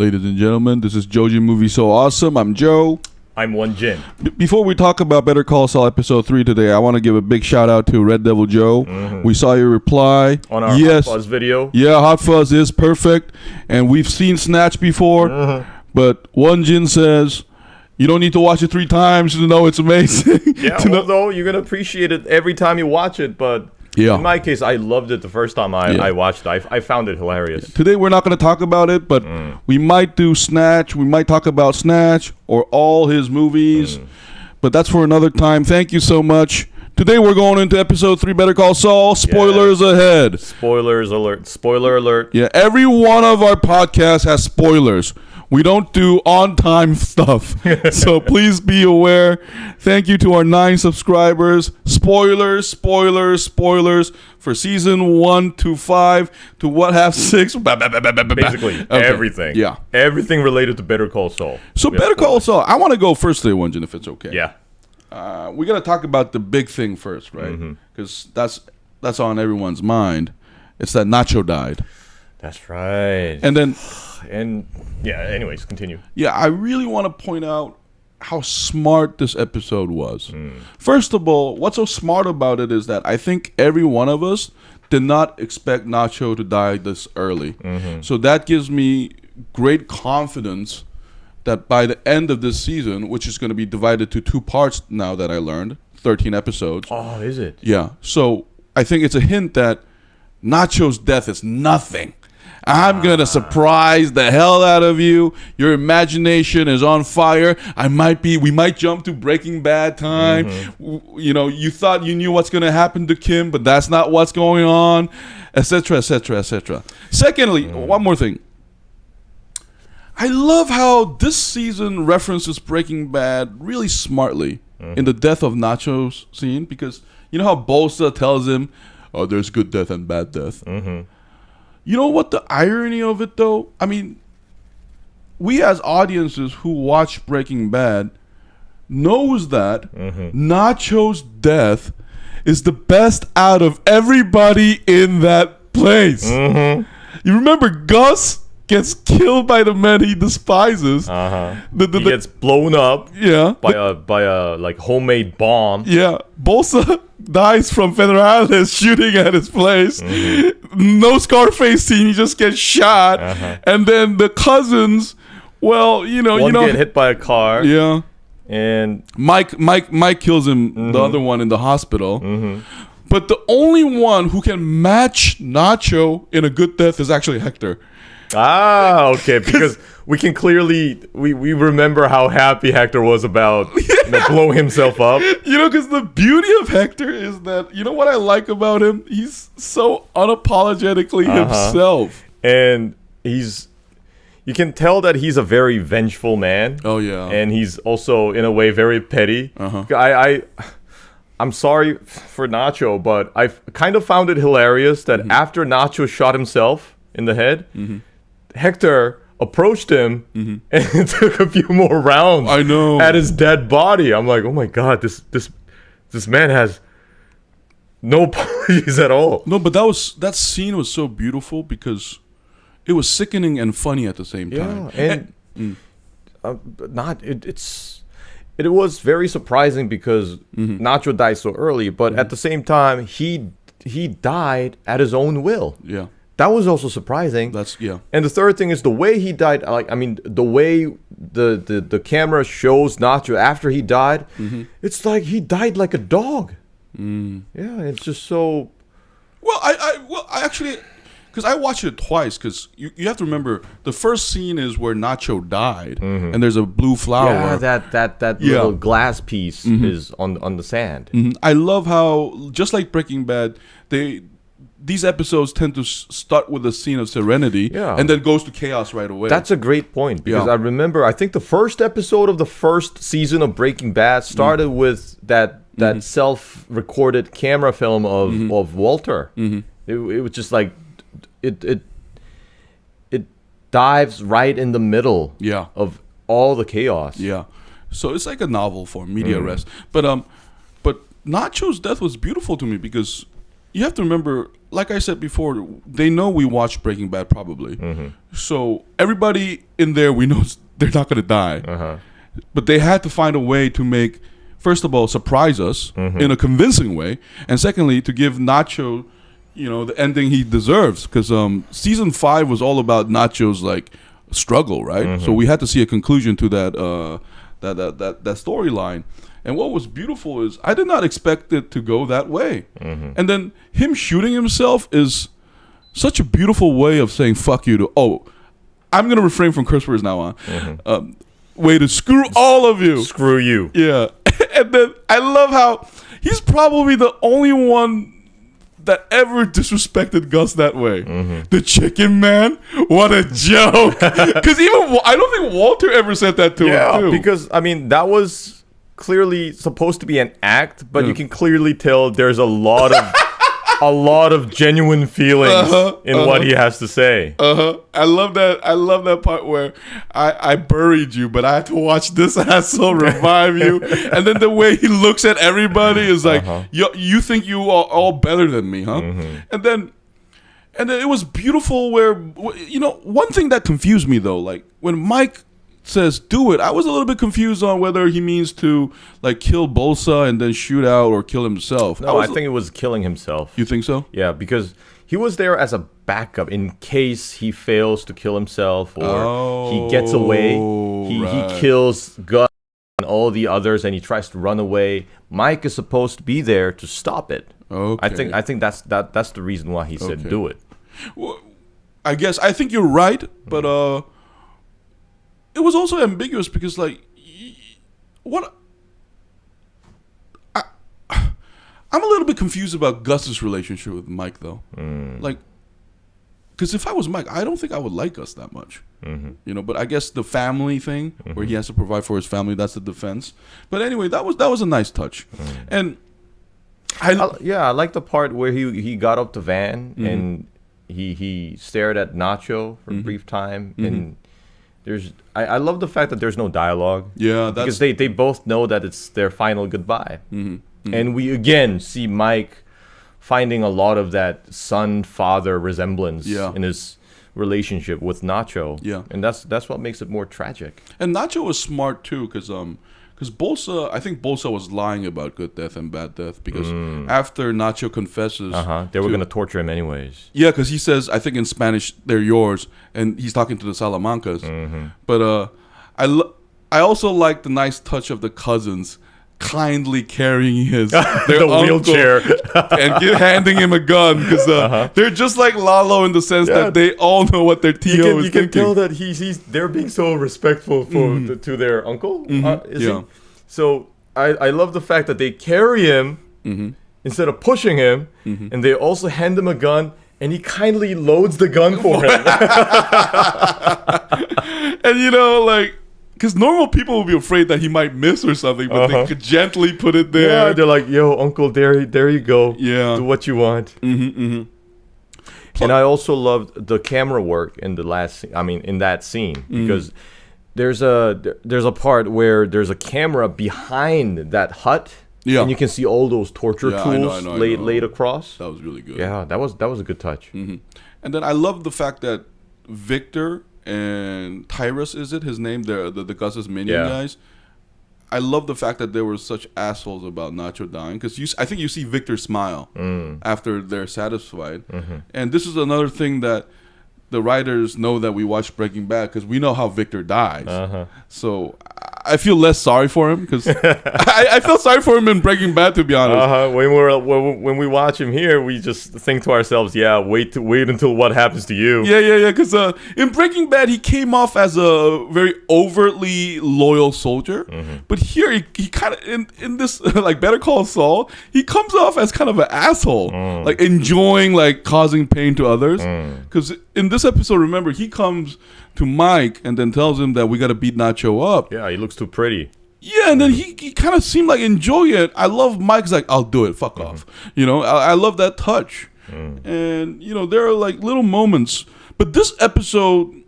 Ladies and gentlemen, this is JoeJinMovieSoAwesome. I'm Joe. I'm Won-Jin. Before we talk about Better Call Saul Episode 3 today, I want to give a big shout out to Red Devil Joe. Mm-hmm. We saw your reply. On our Hot Fuzz video. Yeah, Hot Fuzz is perfect. And we've seen Snatch before. Mm-hmm. But Won-Jin says, you don't need to watch it 3 times to know it's amazing. Yeah, although you're going to appreciate it every time you watch it. But in my case, I loved it the first time I watched it. I found it hilarious. Today, we're not going to talk about it, but we might do Snatch. We might talk about Snatch or all his movies. But that's for another time. Thank you so much. Today, we're going into Episode 3, Better Call Saul. Spoilers ahead. Spoilers alert. Spoiler alert. Yeah, every one of our podcasts has spoilers. We don't do on-time stuff, so please be aware. Thank you to our 9 subscribers. Spoilers for season 1 to 5 to what have 6. Basically, everything. Yeah. Everything related to Better Call Saul. So Better Call Saul, I want to go first today, Won-Jin, if it's okay. Yeah. We got to talk about the big thing first, right? Because that's on everyone's mind. It's that Nacho died. That's right. And then... anyways, continue. Yeah, I really want to point out how smart this episode was. First of all, what's so smart about it is that I think every one of us did not expect Nacho to die this early. So that gives me great confidence that by the end of this season, which is going to be divided to 2 parts now that I learned, 13 episodes. Oh, is it? Yeah. So I think it's a hint that Nacho's death is nothing. I'm going to surprise the hell out of you. Your imagination is on fire. We might jump to Breaking Bad time. You know, you thought you knew what's going to happen to Kim, but that's not what's going on, etc., etc., etc. Secondly, one more thing. I love how this season references Breaking Bad really smartly in the death of Nacho's scene, because you know how Bosa tells him, oh, there's good death and bad death. You know what the irony of it, though? I mean, we as audiences who watch Breaking Bad knows that Nacho's death is the best out of everybody in that place. You remember Gus gets killed by the men he despises. He gets blown up by a like homemade bomb. Yeah. Bosa dies from Federales shooting at his place. No Scarface scene, he just gets shot. And then the cousins, well, one get hit by a car. Yeah. And Mike kills him, the other one in the hospital. But the only one who can match Nacho in a good death is actually Hector. Ah, okay, because we can clearly we remember how happy Hector was about blowing himself up. Because the beauty of Hector is that, you know what I like about him? He's so unapologetically himself. And you can tell that he's a very vengeful man. Oh, yeah. And he's also, in a way, very petty. I'm sorry for Nacho, but I kind of found it hilarious that after Nacho shot himself in the head, Hector approached him and took a few more rounds. I know. At his dead body. I'm like, oh my god, this man has no apologies at all. No, but that scene was so beautiful because it was sickening and funny at the same time. It was very surprising because Nacho died so early, but at the same time he died at his own will. Yeah. That was also surprising. And the third thing is the way he died. The way the camera shows Nacho after he died, it's like he died like a dog. Yeah, it's just so. Well, I actually, because I watched it twice. Because you have to remember the first scene is where Nacho died, and there's a blue flower. Yeah, that little glass piece is on the sand. I love how, just like Breaking Bad, these episodes tend to start with a scene of serenity and then goes to chaos right away. That's a great point, because I remember, I think the first episode of the first season of Breaking Bad started with that self-recorded camera film of Walter. It was just like it dives right in the middle of all the chaos. Yeah. So it's like a novel form, media rest. But Nacho's death was beautiful to me because you have to remember, like I said before, they know we watched Breaking Bad probably. So everybody in there, we know they're not going to die. But they had to find a way to make, first of all, surprise us in a convincing way. And secondly, to give Nacho, the ending he deserves. Because season 5 was all about Nacho's like struggle, right? So we had to see a conclusion to that storyline. And what was beautiful is I did not expect it to go that way. And then him shooting himself is such a beautiful way of saying fuck you to, I'm going to refrain from curse words now on. Way to screw all of you. Screw you. Yeah. And then I love how he's probably the only one that ever disrespected Gus that way. The chicken man? What a joke. Because I don't think Walter ever said that to him too. Because, I mean, that was clearly supposed to be an act, but you can clearly tell there's a lot of genuine feelings in what he has to say. I love that part where I buried you, but I had to watch this asshole revive you. And then the way he looks at everybody is like, you think you are all better than me, huh? And then it was beautiful where, one thing that confused me though, like when Mike says do it, I was a little bit confused on whether he means to like kill Bolsa and then shoot out or kill himself. No, I think it was killing himself. You think so? Yeah, because he was there as a backup in case he fails to kill himself or he gets away. He kills Gus and all the others and he tries to run away. Mike is supposed to be there to stop it. Okay. I think that's the reason why he said do it. Well, I guess I think you're right, but it was also ambiguous because, like, I'm a little bit confused about Gus's relationship with Mike, though. Like, because if I was Mike, I don't think I would like Gus that much. But I guess the family thing, where he has to provide for his family, that's the defense. But anyway, that was a nice touch. And I like the part where he got up the van and he stared at Nacho for a brief time and. I love the fact that there's no dialogue. Yeah, because they both know that it's their final goodbye. And we again see Mike finding a lot of that son-father resemblance in his relationship with Nacho. Yeah, and that's what makes it more tragic. And Nacho was smart too, because Bolsa, I think Bolsa was lying about good death and bad death because after Nacho confesses, they were gonna torture him anyways. Yeah, because he says, I think in Spanish, they're yours, and he's talking to the Salamancas. But I also like the nice touch of the cousins kindly carrying their the wheelchair and handing him a gun because they're just like Lalo in the sense that they all know what their Tio is thinking. You can tell that they're being so respectful to their uncle. So I love the fact that they carry him instead of pushing him, and they also hand him a gun, and he kindly loads the gun for him. And like. Because normal people will be afraid that he might miss or something, but they could gently put it there. Yeah, they're like, "Yo, Uncle, there you go. Yeah, do what you want." And I also loved the camera work in in that scene because there's a part where there's a camera behind that hut. Yeah, and you can see all those torture tools laid across. That was really good. Yeah, that was a good touch. And then I love the fact that Victor and Tyrus, is it his name? The Gus's minion guys. I love the fact that they were such assholes about Nacho dying because I think you see Victor smile after they're satisfied, and this is another thing that the writers know that we watch Breaking Bad because we know how Victor dies. So I feel less sorry for him because I felt sorry for him in Breaking Bad, to be honest. When we watch him here, we just think to ourselves, wait until what happens to you. Yeah. Because in Breaking Bad, he came off as a very overtly loyal soldier, but here he kind of in this like Better Call Saul, he comes off as kind of an asshole, like enjoying like causing pain to others. Because in this episode, remember, he comes to Mike and then tells him that we got to beat Nacho up. Yeah, he looks too pretty. Yeah, and then he kind of seemed like enjoying it. I love Mike's like, I'll do it, fuck off. I love that touch. And, there are like little moments. But this episode,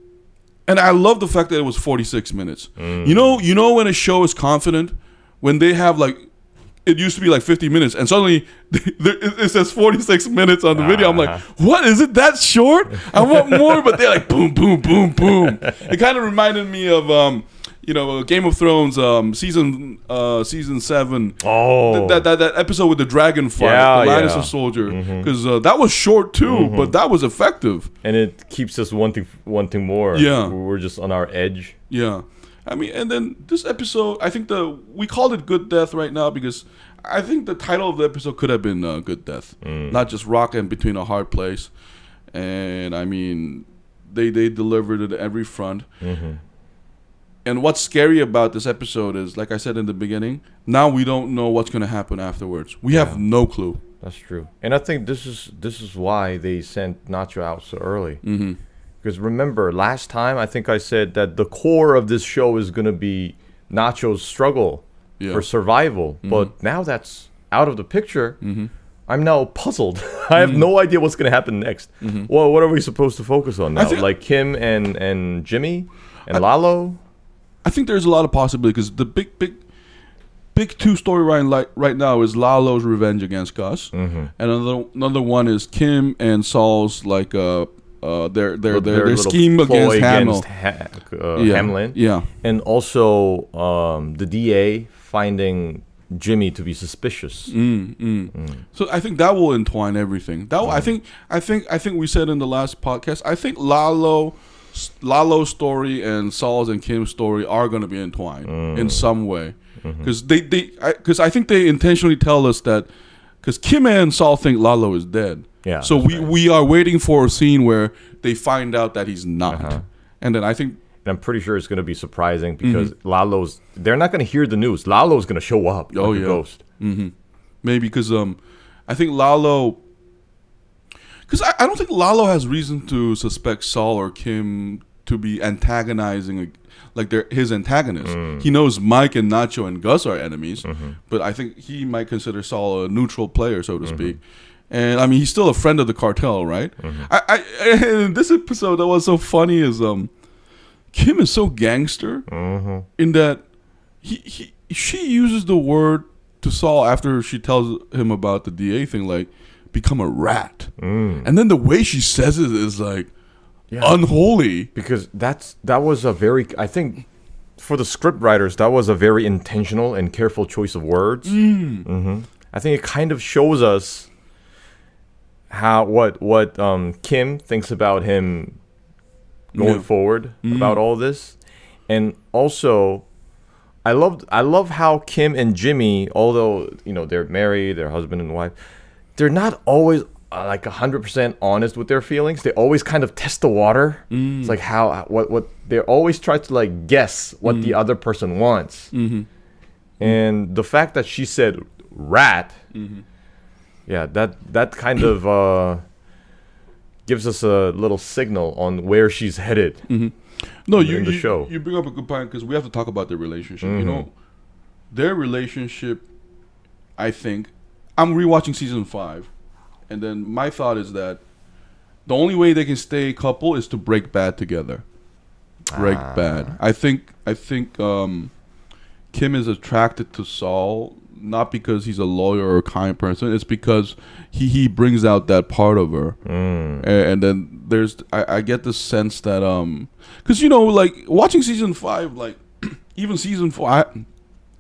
and I love the fact that it was 46 minutes. You know when a show is confident? When they have like it used to be like 50 minutes, and suddenly it says 46 minutes on the video. I'm like, what is it that short? I want more, but they're like boom, boom, boom, boom. It kind of reminded me of Game of Thrones season 7. Oh, that episode with the dragon fight, the Lannister soldier, because that was short too, but that was effective, and it keeps us wanting more. Yeah, we're just on our edge. Yeah. I mean, and then this episode, I think we called it Good Death right now because I think the title of the episode could have been Good Death, not just Rockin' Between a Hard Place. And I mean, they delivered it at every front. And what's scary about this episode is, like I said in the beginning, now we don't know what's going to happen afterwards. We have no clue. That's true. And I think this is why they sent Nacho out so early. Because remember, last time I think I said that the core of this show is going to be Nacho's struggle for survival. But now that's out of the picture. I'm now puzzled. I have no idea what's going to happen next. Well, what are we supposed to focus on now? Like Kim and Jimmy and Lalo? I think there's a lot of possibility because the big two storyline right now is Lalo's revenge against Gus, and another one is Kim and Saul's their scheme against Hamlin. And also the DA finding Jimmy to be suspicious. So I think that will entwine everything. I think we said in the last podcast. I think Lalo's story and Saul's and Kim's story are going to be entwined in some way, because I think they intentionally tell us that because Kim and Saul think Lalo is dead. Yeah. So we are waiting for a scene where they find out that he's not, and then I think. And I'm pretty sure it's going to be surprising because they're not going to hear the news. Lalo's going to show up like a ghost. Maybe because I think Lalo. Because I don't think Lalo has reason to suspect Saul or Kim to be antagonizing like they're his antagonists. He knows Mike and Nacho and Gus are enemies, but I think he might consider Saul a neutral player, so to speak. And I mean, he's still a friend of the cartel, right? In this episode, that was so funny is Kim is so gangster in that she uses the word to Saul after she tells him about the DA thing, like become a rat, and then the way she says it is like unholy. Because that was a very, I think, for the script writers, that was a very intentional and careful choice of words. I think it kind of shows us how what Kim thinks about him going forward about all this, and also I love how Kim and Jimmy, although they're married, they're husband and wife, they're not always like 100% honest with their feelings. They always kind of test the water. It's like what they always try to like guess what the other person wants. And the fact that she said rat, that kind of gives us a little signal on where she's headed. No, in the show. You bring up a good point because we have to talk about their relationship. Their relationship, I think. I'm rewatching season 5, and then my thought is that the only way they can stay a couple is to break bad together. Bad. I think Kim is attracted to Saul not because he's a lawyer or a kind person. It's because he brings out that part of her, and then I get the sense that because like watching season 5, like even season 4,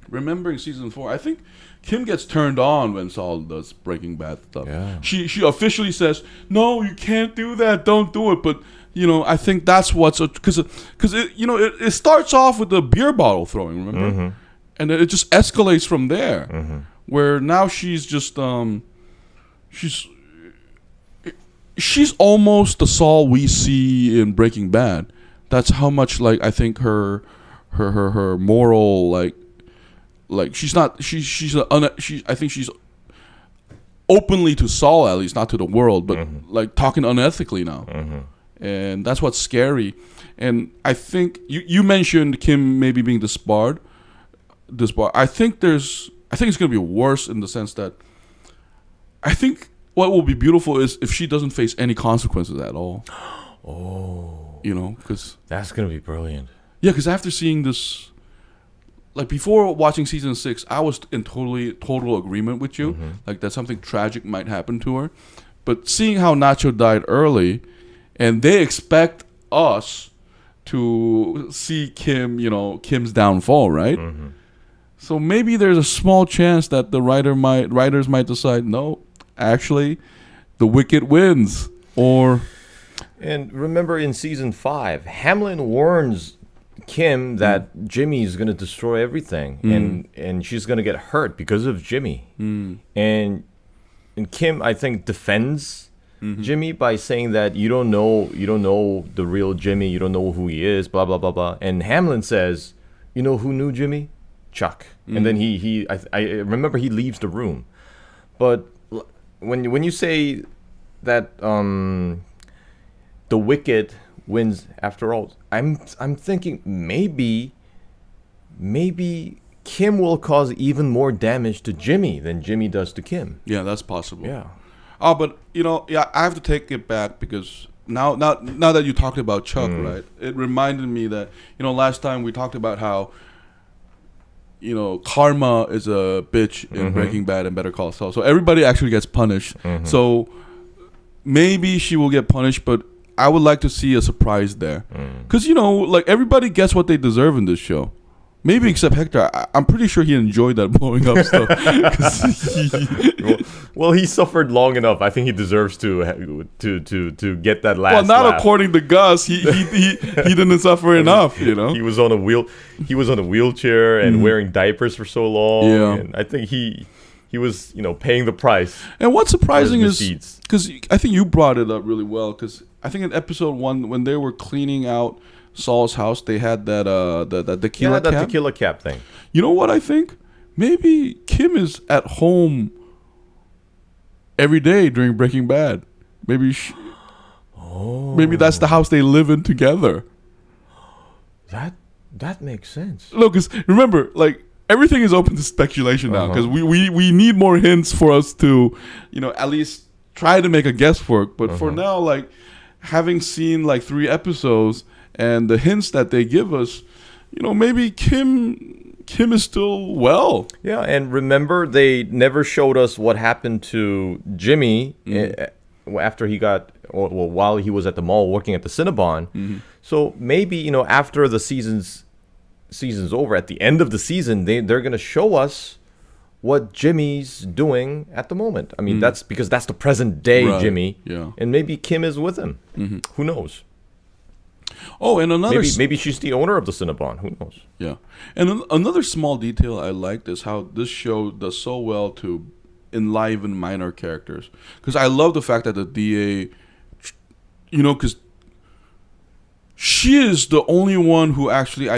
remembering season 4, I think Kim gets turned on when Saul does Breaking Bad stuff. Yeah. She officially says, "No, you can't do that. Don't do it." But I think that's what's because it starts off with the beer bottle throwing, remember, and then it just escalates from there, where now she's just she's almost the Saul we see in Breaking Bad. That's how much like I think her moral like she's not I think she's openly to Saul, at least not to the world, but like talking unethically now, and that's what's scary. And I think you mentioned Kim maybe being disbarred. I think it's going to be worse in the sense that I think what will be beautiful is if she doesn't face any consequences at all. Because that's going to be brilliant. Yeah, because after seeing this like before watching season 6, I was in total agreement with you, like that something tragic might happen to her. But seeing how Nacho died early, and they expect us to see Kim's downfall, right? So maybe there's a small chance that the writers might decide, no, actually, the wicked wins, or. And remember, in season 5, Hamlin warns Kim that Jimmy's going to destroy everything, and she's going to get hurt because of Jimmy. And Kim, I think, defends Jimmy by saying that you don't know the real Jimmy, you don't know who he is, blah blah blah blah. And Hamlin says, you know who knew Jimmy? Chuck. And then I remember he leaves the room. But when you say that the wicked wins after all, I'm thinking maybe Kim will cause even more damage to Jimmy than Jimmy does to Kim. Yeah, that's possible. Yeah. Oh, but I have to take it back because now that you talked about Chuck, right? It reminded me that last time we talked about how karma is a bitch in Breaking Bad and Better Call Saul. So everybody actually gets punished. So maybe she will get punished, but I would like to see a surprise there, because like everybody gets what they deserve in this show. Maybe except Hector. I'm pretty sure he enjoyed that blowing up stuff. Well, he suffered long enough. I think he deserves to get that last. Well, not laugh. According to Gus, he didn't suffer enough. He was on a wheelchair and wearing diapers for so long. Yeah, and I think he was paying the price. And what's surprising is because I think you brought it up really well, because I think in episode 1 when they were cleaning out Saul's house, they had that the tequila cap. That tequila cap thing. You know what I think? Maybe Kim is at home every day during Breaking Bad. Maybe maybe that's the house they live in together. That makes sense. Look, because remember, like everything is open to speculation now, because we need more hints for us to at least try to make a guesswork. But for now, like having seen like 3 episodes and the hints that they give us, maybe Kim is still well. Yeah, and remember, they never showed us what happened to Jimmy after he while he was at the mall working at the Cinnabon. So maybe after the season's over, at the end of the season, they're gonna show us what Jimmy's doing at the moment. I mean, that's because that's the present day Jimmy. Yeah, and maybe Kim is with him. Who knows? Oh, and maybe she's the owner of the Cinnabon. Who knows? Yeah, and another small detail I liked is how this show does so well to enliven minor characters. Because I love the fact that the DA, because she is the only one who actually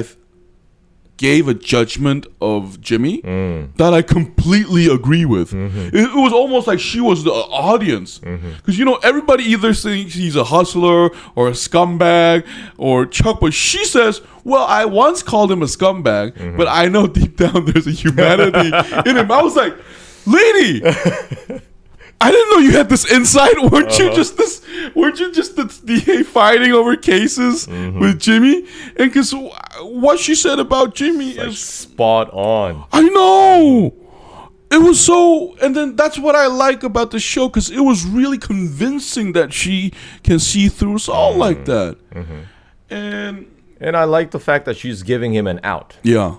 gave a judgment of Jimmy that I completely agree with. It was almost like she was the audience, because everybody either thinks he's a hustler or a scumbag or Chuck, but she says, well, I once called him a scumbag, but I know deep down there's a humanity in him. I was like, lady, I didn't know you had this insight. Weren't you just the DA fighting over cases with Jimmy? And because what she said about Jimmy is spot on. I know. It was so, and then that's what I like about the show, because it was really convincing that she can see through Saul like that. And I like the fact that she's giving him an out. Yeah.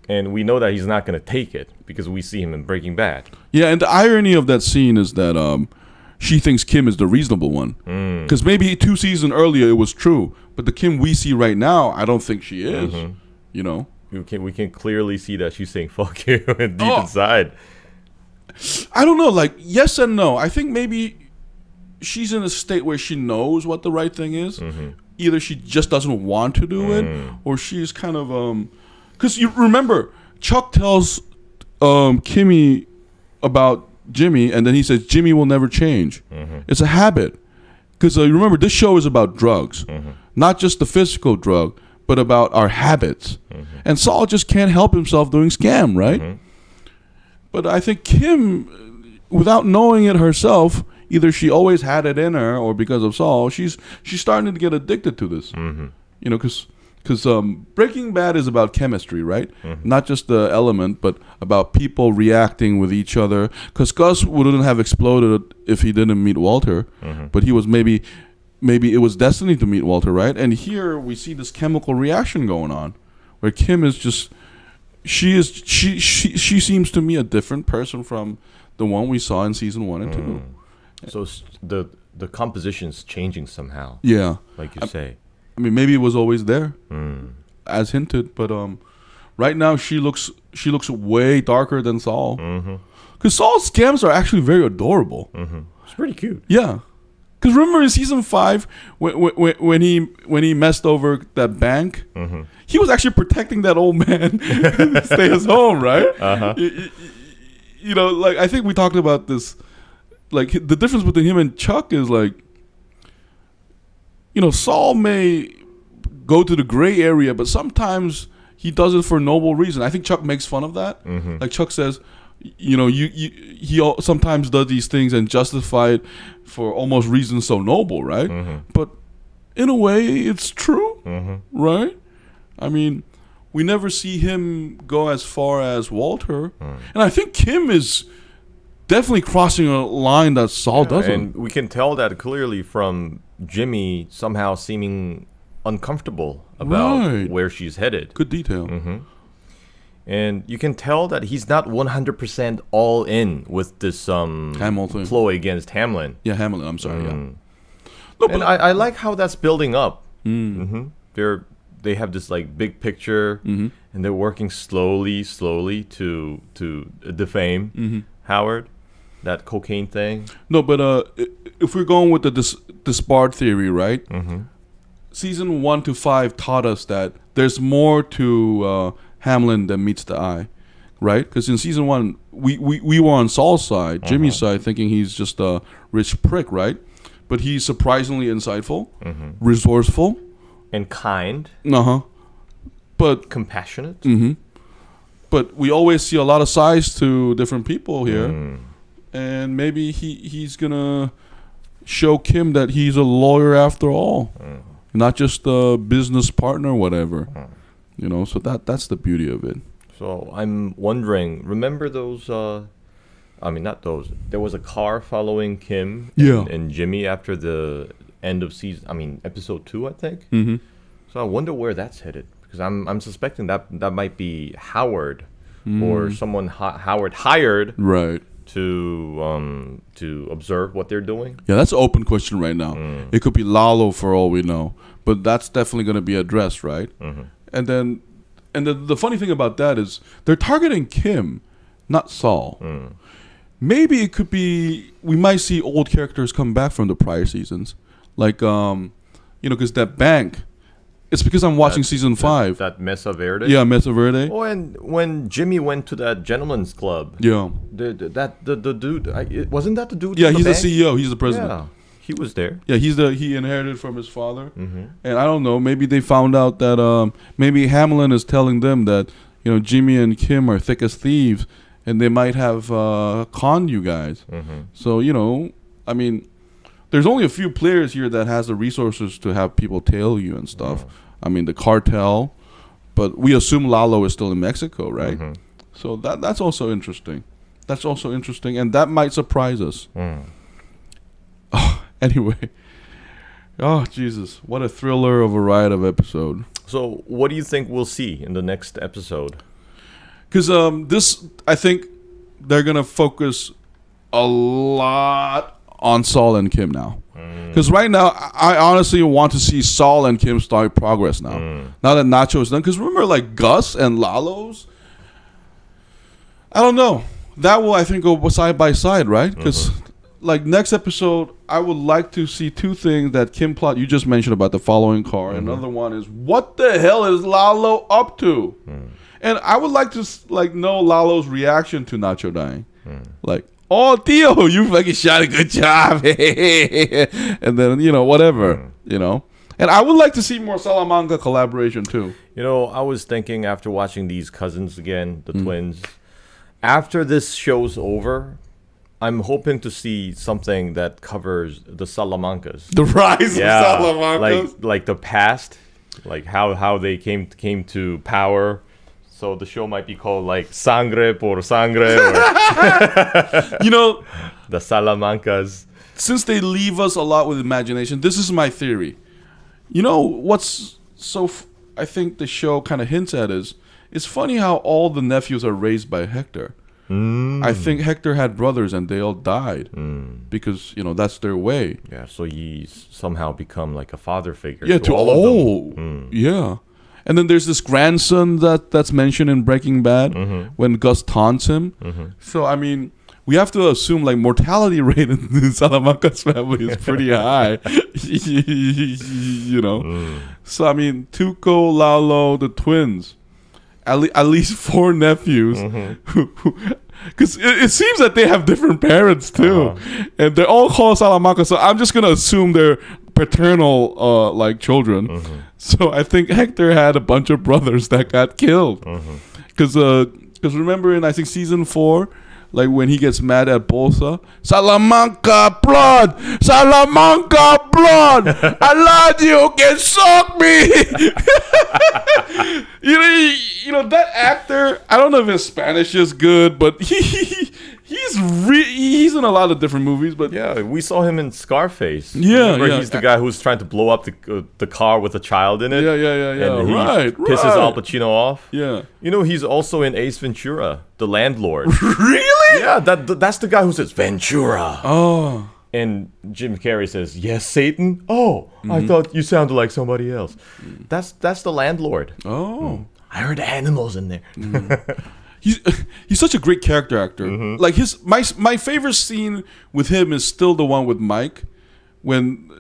And we know that he's not going to take it because we see him in Breaking Bad. Yeah, and the irony of that scene is that she thinks Kim is the reasonable one. Because maybe 2 seasons earlier it was true, but the Kim we see right now, I don't think she is. We can clearly see that she's saying "fuck you" deep inside. I don't know, like yes and no. I think maybe she's in a state where she knows what the right thing is. Either she just doesn't want to do it, or she's kind of because you remember, Chuck tells Kimmy about Jimmy, and then he says Jimmy will never change. It's a habit. Because you remember, this show is about drugs. Not just the physical drug, but about our habits. And Saul just can't help himself doing scam, right? But I think Kim, without knowing it herself, either she always had it in her, or because of Saul, she's starting to get addicted to this. Because Because Breaking Bad is about chemistry, right? Not just the element, but about people reacting with each other. Because Gus wouldn't have exploded if he didn't meet Walter, but he was maybe it was destiny to meet Walter, right? And here we see this chemical reaction going on, where Kim is just she seems to me a different person from the one we saw in season 1 and 2. So the composition's changing somehow. Yeah, like you say. I mean, maybe it was always there, as hinted, but right now she looks way darker than Saul. Because Saul's scams are actually very adorable. It's pretty cute. Yeah, because remember in season 5 when he messed over that bank, he was actually protecting that old man to stay his home, right? You know, like I think we talked about this. Like the difference between him and Chuck is like, you know, Saul may go to the gray area, but sometimes he does it for a noble reason. I think Chuck makes fun of that. Like Chuck says, you know, he sometimes does these things and justify it for almost reasons so noble, right? But in a way, it's true, right? I mean, we never see him go as far as Walter, and I think Kim is definitely crossing a line that Saul doesn't. And we can tell that clearly from Jimmy somehow seeming uncomfortable about where she's headed. Good detail. And you can tell that he's not 100% all in with this Hamilton ploy against Hamlin. Yeah, Hamilton. I'm sorry. Yeah. No, and I like how that's building up. They have this like big picture, and they're working slowly to defame Howard. That cocaine thing. No, but if we're going with the disbarred theory, right? Season 1 to 5 taught us that there's more to Hamlin than meets the eye, right? Because in season 1, we were on Saul's side, Jimmy's side, thinking he's just a rich prick, right? But he's surprisingly insightful, resourceful, and kind. But compassionate. But we always see a lot of sides to different people here. And maybe he's gonna show Kim that he's a lawyer after all, not just a business partner or whatever. You know, so that's the beauty of it. So I'm wondering, remember those? I mean, not those. There was a car following Kim and Jimmy after the end of episode 2, I think. So I wonder where that's headed, because I'm suspecting that might be Howard or someone Howard hired, right? To observe what they're doing? Yeah, that's an open question right now. It could be Lalo for all we know, but that's definitely going to be addressed, right? And then, the funny thing about that is they're targeting Kim, not Saul. Maybe it could be we might see old characters come back from the prior seasons, like you know, because that bank. It's because I'm watching season 5. That Mesa Verde? Yeah, Mesa Verde. Oh, and when Jimmy went to that gentleman's club. Yeah. The dude, wasn't that the dude? Yeah, he's the CEO. He's the president. Yeah, he was there. Yeah, he inherited from his father. And I don't know, maybe they found out that maybe Hamlin is telling them that, you know, Jimmy and Kim are thick as thieves, and they might have conned you guys. So, you know, I mean, there's only a few players here that has the resources to have people tail you and stuff. I mean, the cartel, but we assume Lalo is still in Mexico, right? So that's also interesting. That's also interesting, and that might surprise us. Oh, anyway. Oh, Jesus. What a thriller of a ride of episode. So what do you think we'll see in the next episode? Because this, I think they're going to focus a lot on Saul and Kim now. Because right now, I honestly want to see Saul and Kim start progress now. Now that Nacho is done. Because remember, like, Gus and Lalo's? I don't know. That will, I think, go side by side, right? Because, like, next episode, I would like to see two things that Kim plot. You just mentioned about the following car. Another one is, what the hell is Lalo up to? And I would like to, like, know Lalo's reaction to Nacho dying. Like, oh, Tio, you fucking shot a good job. And then, you know, whatever, you know. And I would like to see more Salamanca collaboration, too. You know, I was thinking after watching these cousins again, the twins, after this show's over, I'm hoping to see something that covers the Salamancas. The rise of Salamancas? Like the past. like how they came to power. So the show might be called like Sangre por Sangre, or the Salamancas. Since they leave us a lot with imagination, this is my theory. What's I think the show kind of hints at is, it's funny how all the nephews are raised by Hector. I think Hector had brothers and they all died because that's their way. Yeah, so he's somehow become like a father figure. Yeah, to all of them. Yeah. And then there's this grandson that's mentioned in Breaking Bad when Gus taunts him. So I mean, we have to assume like mortality rate in the Salamancas family is pretty high. So I mean, Tuco, Lalo, the twins. At least 4 nephews, because it seems that they have different parents too, and they're all called Salamanca. So I'm just gonna assume they're paternal, like children. So I think Hector had a bunch of brothers that got killed, because remember in I think season 4. Like when he gets mad at Bolsa, Salamanca blood, Salamanca blood. I lied to you, can suck me. That actor. I don't know if his Spanish is good, but he's in a lot of different movies. But yeah, we saw him in Scarface. Yeah, remember he's the guy who's trying to blow up the car with a child in it. Yeah. And he pisses Al Pacino off. Yeah. He's also in Ace Ventura, the landlord. Really? Yeah, that's the guy who says Ventura. Oh. And Jim Carrey says, "Yes, Satan." Oh, I thought you sounded like somebody else. That's the landlord. Oh. I heard animals in there. He's such a great character actor. Like my favorite scene with him is still the one with Mike, when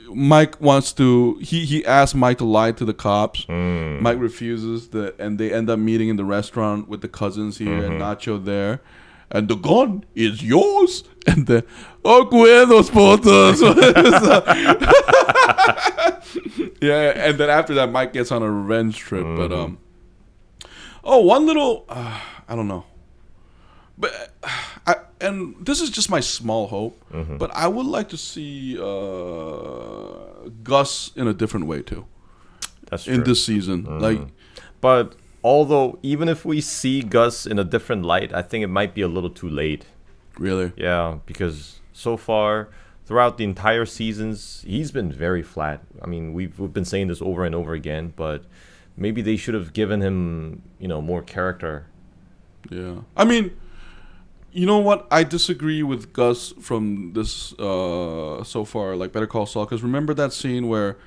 Mike wants to he asks Mike to lie to the cops. Mike refuses, and they end up meeting in the restaurant with the cousins here and Nacho there. And the gun is yours. And the cuidos putos. Yeah, and then after that, Mike gets on a revenge trip. But one little, I don't know. But and this is just my small hope. But I would like to see Gus in a different way too. That's true. In this season, but. Although, even if we see Gus in a different light, I think it might be a little too late. Really? Yeah, because so far, throughout the entire seasons, he's been very flat. I mean, we've been saying this over and over again, but maybe they should have given him, more character. Yeah. I mean, you know what? I disagree with Gus from this so far, like Better Call Saul, because remember that scene where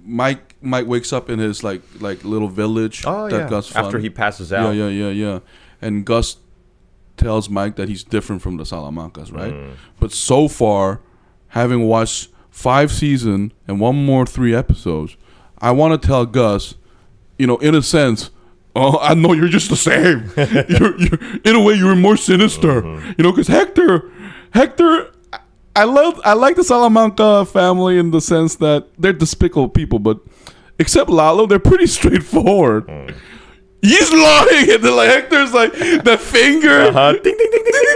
Mike wakes up in his like little village that Gus found after he passes out. Yeah. And Gus tells Mike that he's different from the Salamancas, right? But so far, having watched 5 seasons and 3 episodes, I want to tell Gus, in a sense, oh, I know you're just the same. you're in a way you're more sinister, because Hector. I like the Salamanca family in the sense that they're despicable people, but except Lalo, they're pretty straightforward. He's lying, and then Hector's like the finger, ding ding ding ding ding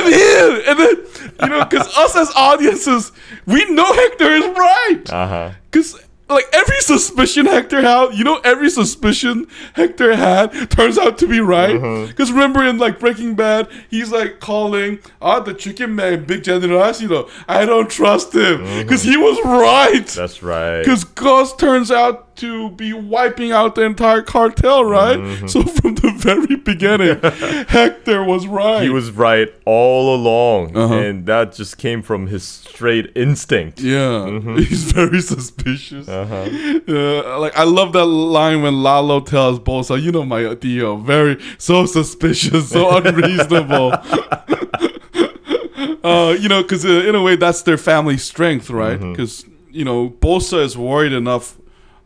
him, and then because us as audiences, we know Hector is right, because. Like every suspicion Hector had, turns out to be right. Because remember in like Breaking Bad, he's like calling, the chicken man, Big Generosity. I don't trust him because he was right. That's right. Because Gus turns out to be wiping out the entire cartel, right? So from the very beginning, Hector was right. He was right all along, and that just came from his straight instinct. Yeah, he's very suspicious. Like I love that line when Lalo tells Bolsa, my deal, so suspicious, so unreasonable. Because in a way that's their family strength, right? Because Bolsa is worried enough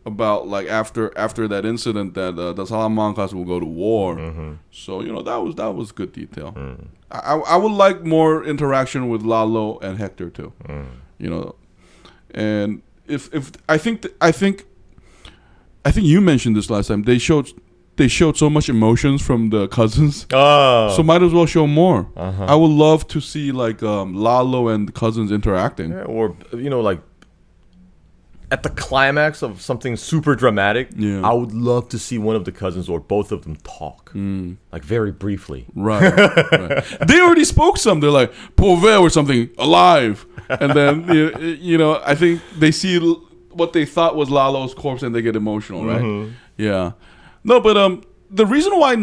about like after that incident that the Salamancas will go to war. So that was good detail. I would like more interaction with Lalo and Hector too. And if I think you mentioned this last time. They showed so much emotions from the cousins. So might as well show more. I would love to see like Lalo and the cousins interacting. Yeah, or like at the climax of something super dramatic, I would love to see one of the cousins or both of them talk, like very briefly. Right. They already spoke some. They're like "pauvre" or something, alive, and then I think they see what they thought was Lalo's corpse and they get emotional, right? Yeah. No, but the reason why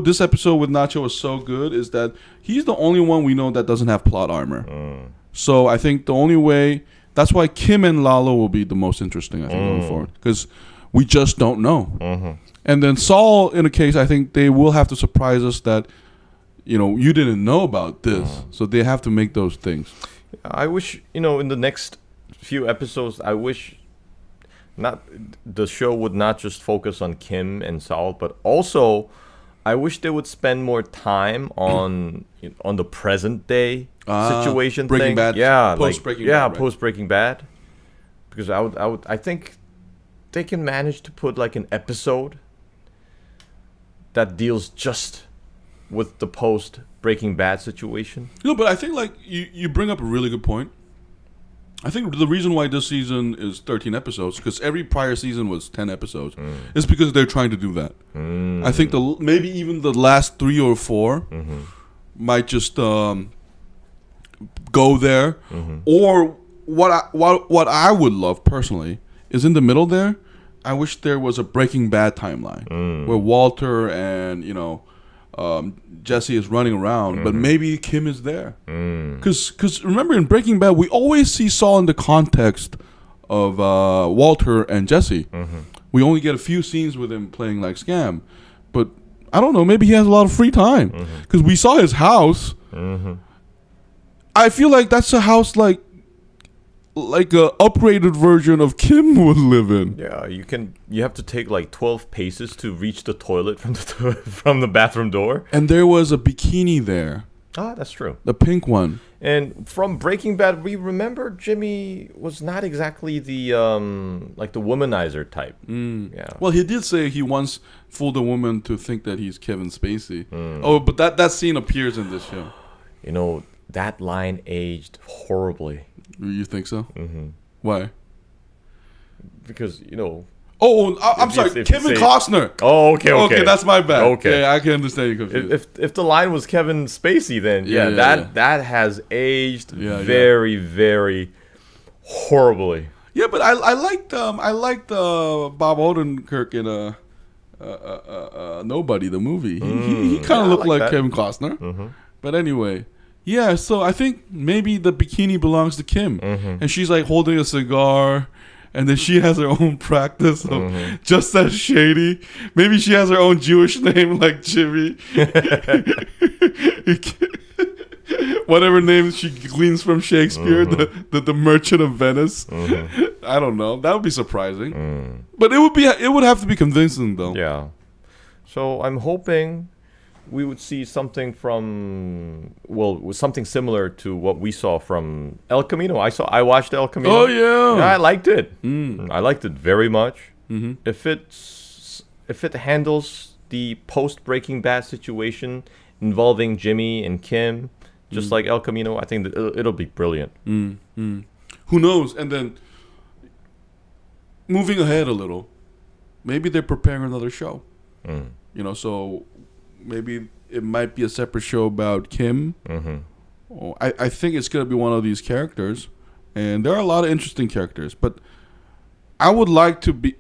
this episode with Nacho is so good is that he's the only one we know that doesn't have plot armor. So I think the only way. That's why Kim and Lalo will be the most interesting, I think, going forward. Because we just don't know. And then Saul, in a case, I think they will have to surprise us that, you didn't know about this. So they have to make those things. I wish, in the next few episodes, I wish the show would not just focus on Kim and Saul, but also I wish they would spend more time on the present day situation Breaking thing. Bad. Post Breaking Bad. Yeah, Right? post Breaking Bad. Because I think they can manage to put like an episode that deals just with the post Breaking Bad situation. No, but I think like you bring up a really good point. I think the reason why this season is 13 episodes, because every prior season was 10 episodes, is because they're trying to do that. I think maybe even the last 3 or 4 might just go there. Or what I would love personally is in the middle there, I wish there was a Breaking Bad timeline where Walter and Jesse is running around, but maybe Kim is there. Because remember in Breaking Bad, we always see Saul in the context of Walter and Jesse. We only get a few scenes with him playing like Scam, but I don't know. Maybe he has a lot of free time because we saw his house. I feel like that's a house like a upgraded version of Kim would live in. Yeah, you have to take like 12 paces to reach the toilet from the bathroom door. And there was a bikini there. Ah, that's true. The pink one. And from Breaking Bad, we remember Jimmy was not exactly the like the womanizer type. Yeah. Well, he did say he once fooled a woman to think that he's Kevin Spacey. Oh, but that scene appears in this show. That line aged horribly. You think so? Why? Because, Oh, I'm sorry, Kevin Costner. Oh, okay. That's my bad. Okay. Yeah, I can understand you confused. If the line was Kevin Spacey, then that has aged very, very horribly. Yeah, but I liked Bob Odenkirk in Nobody, the movie. He kind of looked like that. Kevin Costner. But anyway. Yeah, so I think maybe the bikini belongs to Kim. And she's like holding a cigar, and then she has her own practice of just as shady. Maybe she has her own Jewish name like Jimmy. Whatever name she gleans from Shakespeare, the Merchant of Venice. I don't know. That would be surprising. But it would have to be convincing though. Yeah. So I'm hoping we would see something something similar to what we saw from El Camino. I watched El Camino. Oh yeah, I liked it. I liked it very much. If it handles the post Breaking Bad situation involving Jimmy and Kim, just like El Camino, I think that it'll be brilliant. Who knows? And then moving ahead a little, maybe they're preparing another show. So. Maybe it might be a separate show about Kim. I think it's going to be one of these characters. And there are a lot of interesting characters. But I would like to be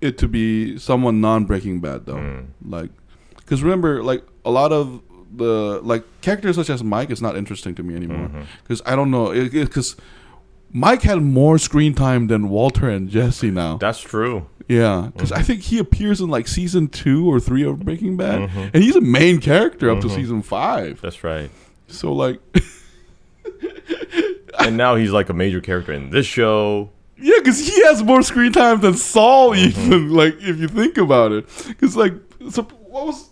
it to be someone non-Breaking Bad, though. Because remember, like, a lot of the characters such as Mike is not interesting to me anymore. Because I don't know. Because Mike had more screen time than Walter and Jesse now. That's true. Yeah, because I think he appears in like season 2 or 3 of Breaking Bad, and he's a main character up to season 5. That's right. So like, and now he's like a major character in this show. Yeah, because he has more screen time than Saul even. Like if you think about it, because like, so what was?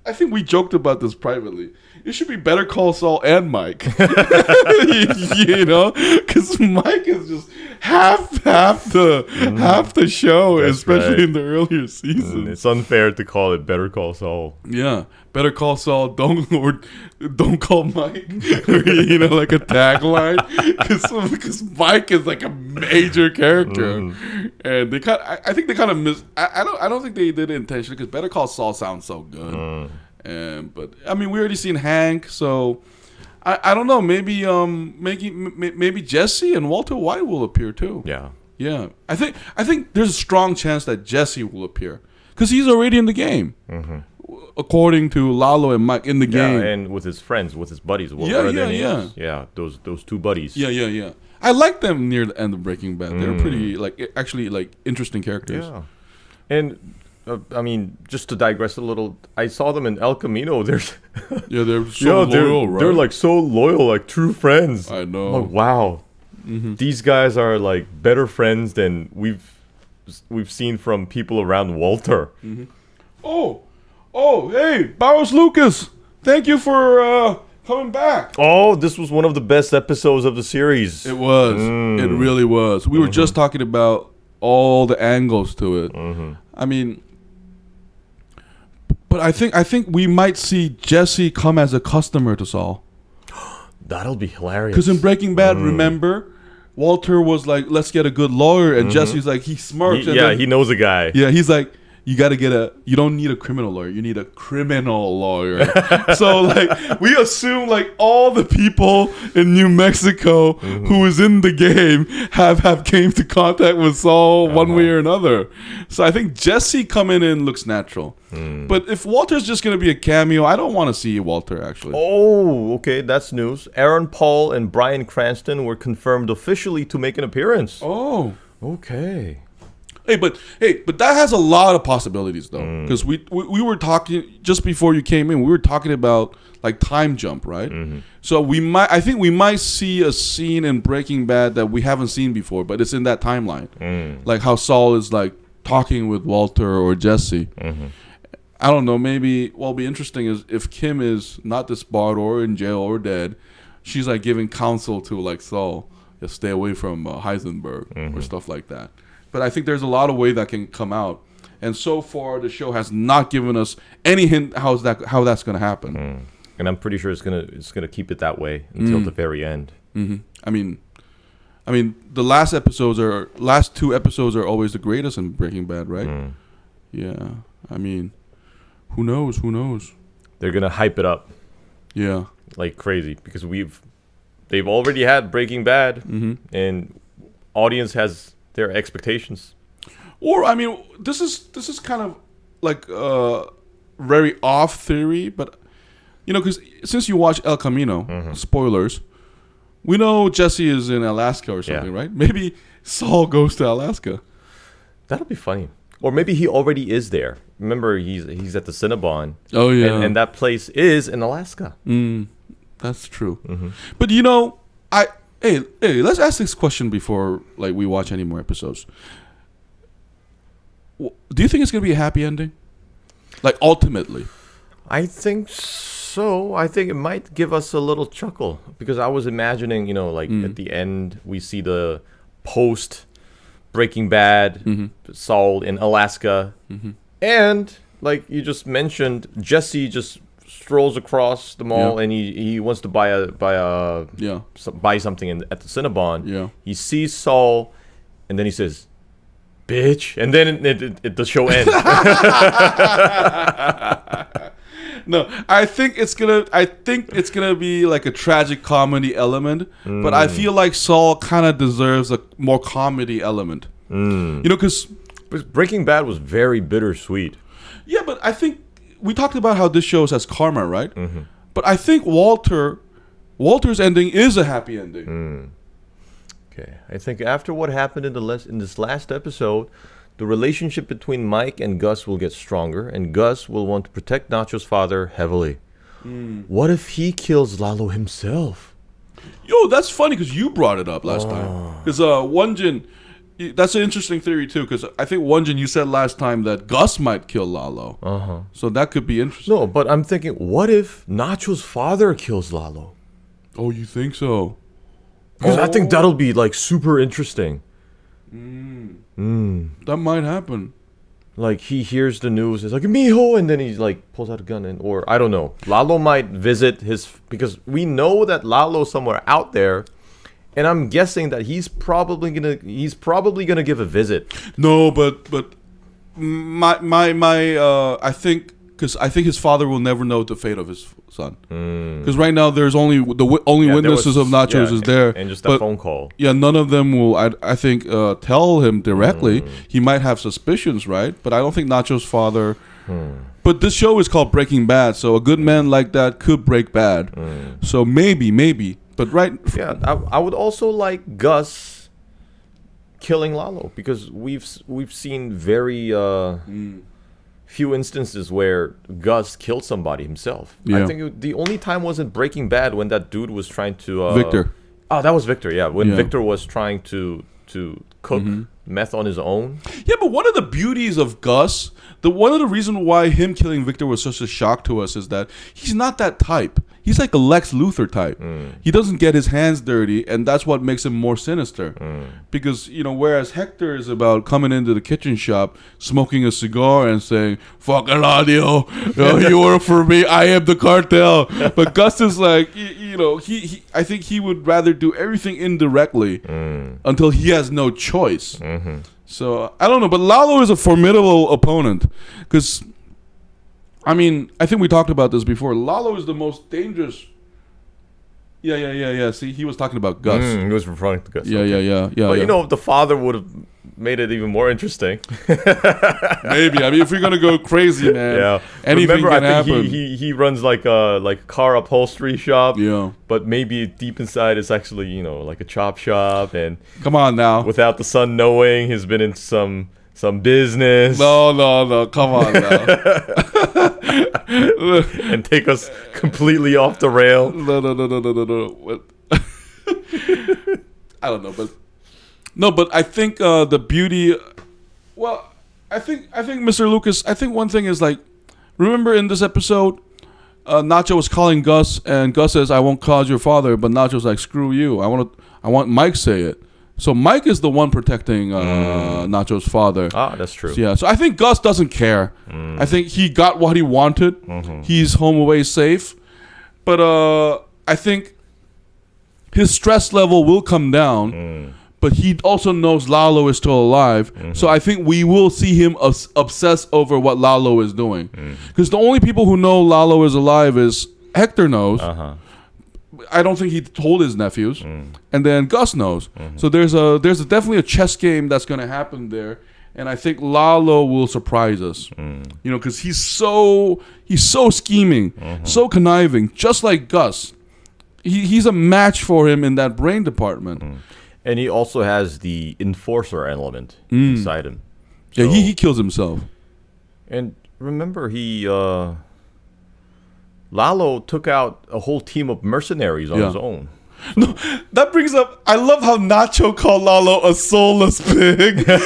I think we joked about this privately. it should be Better Call Saul and Mike. You know, because Mike is just half the show, That's especially right. in the earlier seasons. It's unfair to call it Better Call Saul. Yeah, Better Call Saul. Don't call Mike. You know, like a tagline, because Mike is like a major character, and they I think they kind of miss. I don't think they did it intentionally, because Better Call Saul sounds so good. But I mean, we already seen Hank, so I don't know. Maybe maybe Jesse and Walter White will appear too. Yeah. I think there's a strong chance that Jesse will appear, because he's already in the game. According to Lalo and Mike in the game. Yeah, and with his friends, with his buddies. What Yeah, are their yeah, names? Yeah, those two buddies. Yeah. I like them near the end of Breaking Bad. They're pretty actually interesting characters. Yeah. And I mean, just to digress a little, I saw them in El Camino. They're They're so loyal, right? They're like so loyal, like true friends. I know. Like, wow. These guys are like better friends than we've seen from people around Walter. Oh, hey, Barros Lucas. Thank you for coming back. Oh, this was one of the best episodes of the series. It was. It really was. We were just talking about all the angles to it. I mean, but I think we might see Jesse come as a customer to Saul. That'll be hilarious. Because in Breaking Bad, remember, Walter was like, "Let's get a good lawyer," and Jesse's like, he smirks. He knows a guy. Yeah, he's like, you don't need a criminal lawyer, you need a criminal lawyer. So like, we assume like all the people in New Mexico who is in the game have came to contact with Saul one way or another. So I think Jesse coming in looks natural. But if Walter's just going to be a cameo, I don't want to see Walter actually. Oh, okay, that's news. Aaron Paul and Bryan Cranston were confirmed officially to make an appearance. Oh. Okay. Hey, but that has a lot of possibilities though, because we were talking just before you came in. We were talking about like time jump, right? So I think we might see a scene in Breaking Bad that we haven't seen before, but it's in that timeline, like how Saul is like talking with Walter or Jesse. I don't know. Maybe what'll be interesting is if Kim is not disbarred or in jail or dead, she's like giving counsel to like Saul, just stay away from Heisenberg or stuff like that. But I think there's a lot of way that can come out, and so far the show has not given us any hint how that's going to happen. And I'm pretty sure it's gonna keep it that way until the very end. I mean, the last two episodes are always the greatest in Breaking Bad, right? Yeah. I mean, who knows? They're gonna hype it up, Yeah. like crazy, because they've already had Breaking Bad, and audience has their expectations. Or I mean, this is kind of like very off theory, but you know, because since you watch El Camino, spoilers, we know Jesse is in Alaska or something, right? Maybe Saul goes to Alaska. That'll be funny. Or maybe he already is there. Remember, he's at the Cinnabon. Oh yeah, and that place is in Alaska. That's true. But you know, Hey, let's ask this question before like we watch any more episodes. Do you think it's gonna be a happy ending? Like ultimately, I think so. I think it might give us a little chuckle, because I was imagining, you know, like at the end we see the post Breaking Bad Saul in Alaska, and like you just mentioned, Jesse just strolls across the mall and he wants to buy something at the Cinnabon. Yeah. He sees Saul, and then he says, "Bitch," and then the show ends. No, I think it's gonna be like a tragic comedy element, but I feel like Saul kind of deserves a more comedy element. You know, because Breaking Bad was very bittersweet. Yeah, but I think we talked about how this show has karma, right? But I think Walter's ending is a happy ending. Okay, I think after what happened in this last episode, the relationship between Mike and Gus will get stronger, and Gus will want to protect Nacho's father heavily. What if he kills Lalo himself? Yo, that's funny because you brought it up last time. Because Won-Jin, That's an interesting theory too, because I think Won-Jin, you said last time that Gus might kill Lalo. So that could be interesting. No, but I'm thinking, what if Nacho's father kills Lalo? Oh, you think so? Because I think that'll be like super interesting. That might happen. Like he hears the news, it's like mijo, and then he like pulls out a gun, or I don't know. Lalo might visit because we know that Lalo's somewhere out there. And I'm guessing that he's probably gonna give a visit. No, but I think his father will never know the fate of his son. Because right now there's only witnesses of Nachos is there, and just that phone call. Yeah, none of them will. I think tell him directly. He might have suspicions, right? But I don't think Nacho's father. But this show is called Breaking Bad, so a good man like that could break bad. So maybe. But yeah, I would also like Gus killing Lalo, because we've seen very few instances where Gus killed somebody himself. Yeah. I think the only time wasn't Breaking Bad when that dude was trying to Victor. Oh, that was Victor. Yeah, when Victor was trying to cook meth on his own. Yeah, but one of the beauties of Gus, one of the reasons why him killing Victor was such a shock to us is that he's not that type. He's like a Lex Luthor type. He doesn't get his hands dirty, and that's what makes him more sinister. Because, whereas Hector is about coming into the kitchen shop, smoking a cigar and saying, "Fuck el audio, you work for me, I am the cartel." But Gus is like, I think he would rather do everything indirectly until he has no choice. So, I don't know, but Lalo is a formidable opponent, because I think we talked about this before. Lalo is the most dangerous. Yeah. See, he was talking about Gus. He was referring to Gus. Yeah. But the father would have made it even more interesting. Maybe. If we're gonna go crazy, man. Anything can happen. He runs like a car upholstery shop. Yeah. But maybe deep inside it's actually like a chop shop, and come on now. Without the son knowing, he's been in some business. No. Come on now. And take us completely off the rail. No. What? I don't know, but I think the beauty. Well, I think Mr. Lucas. I think one thing is like, remember in this episode, Nacho was calling Gus, and Gus says, "I won't call your father," but Nacho's like, "Screw you. I want Mike say it." So Mike is the one protecting Nacho's father. Ah, that's true. So I think Gus doesn't care. I think he got what he wanted. He's home away safe. But I think his stress level will come down. But he also knows Lalo is still alive. So I think we will see him obsess over what Lalo is doing. Because the only people who know Lalo is alive is Hector knows. I don't think he told his nephews, and then Gus knows. So there's definitely a chess game that's going to happen there, and I think Lalo will surprise us. Because he's so scheming, so conniving, just like Gus. He's a match for him in that brain department. And he also has the enforcer element inside him. So, yeah, he kills himself. And remember, Lalo took out a whole team of mercenaries on his own. No, that brings up. I love how Nacho called Lalo a soulless pig. Because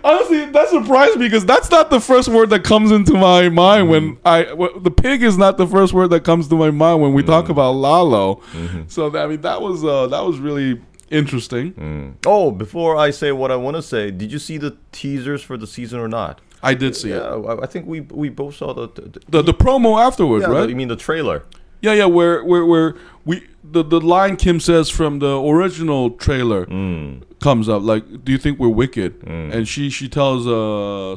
honestly, that surprised me because that's not the first word that comes into my mind when the pig is not the first word that comes to my mind when we talk about Lalo. So that was really interesting. Oh, before I say what I want to say, did you see the teasers for the season or not? I did see it. I think we both saw the promo afterwards, right? You mean the trailer? Yeah, where the line Kim says from the original trailer comes up, like, do you think we're wicked? And she tells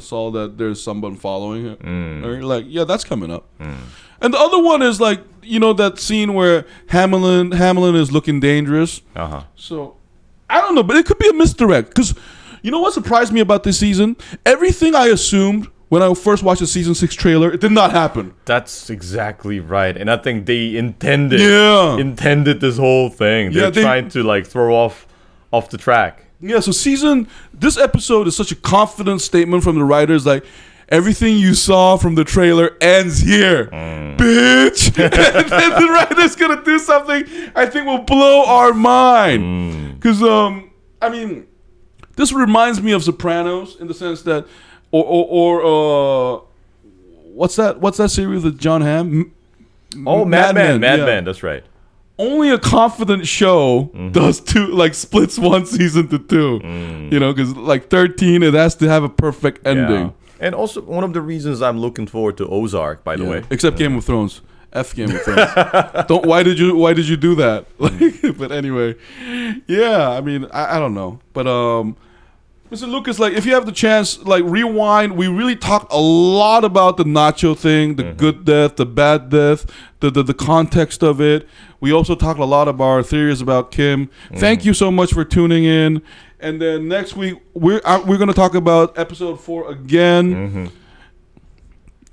Saul that there's someone following her. And like, yeah, that's coming up. And the other one is like, that scene where Hamlin is looking dangerous. So I don't know, but it could be a misdirect because you know what surprised me about this season? Everything I assumed when I first watched the season 6 trailer, it did not happen. That's exactly right. And I think they intended this whole thing. They're trying to like throw off the track. Yeah, so this episode is such a confident statement from the writers, like, everything you saw from the trailer ends here, bitch. And then the writer's gonna do something I think will blow our mind. Because I mean, this reminds me of Sopranos in the sense that, or what's that series with John Hamm? Mad Men. That's right. Only a confident show does splits one season to two. Because like 13, it has to have a perfect ending. Yeah. And also, one of the reasons I'm looking forward to Ozark, by the way. Except Game of Thrones. F Game of Thrones. Why did you do that? But anyway, yeah. I mean, I don't know. But Mr. Lucas, like, if you have the chance, like, rewind. We really talked a lot about the Nacho thing, the good death, the bad death, the context of it. We also talked a lot about our theories about Kim. Thank you so much for tuning in. And then next week we're going to talk about episode 4 again.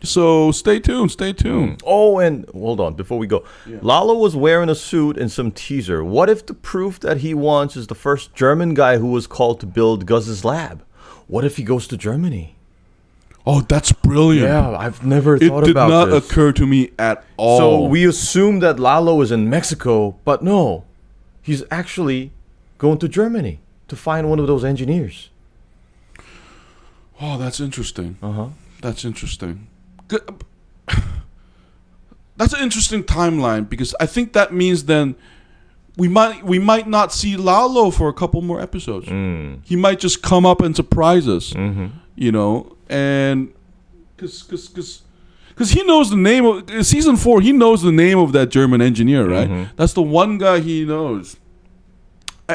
So stay tuned. Oh, and hold on before we go. Yeah. Lalo was wearing a suit in some teaser. What if the proof that he wants is the first German guy who was called to build Gus's lab? What if he goes to Germany? Oh, that's brilliant. Yeah, I've never thought about this. It did not occur to me at all. So we assume that Lalo is in Mexico, but no. He's actually going to Germany to find one of those engineers. Oh, that's interesting. That's interesting. That's an interesting timeline, because I think that means then we might not see Lalo for a couple more episodes. He might just come up and surprise us, and because he knows the name of season 4. He knows the name of that German engineer, right? That's the one guy he knows.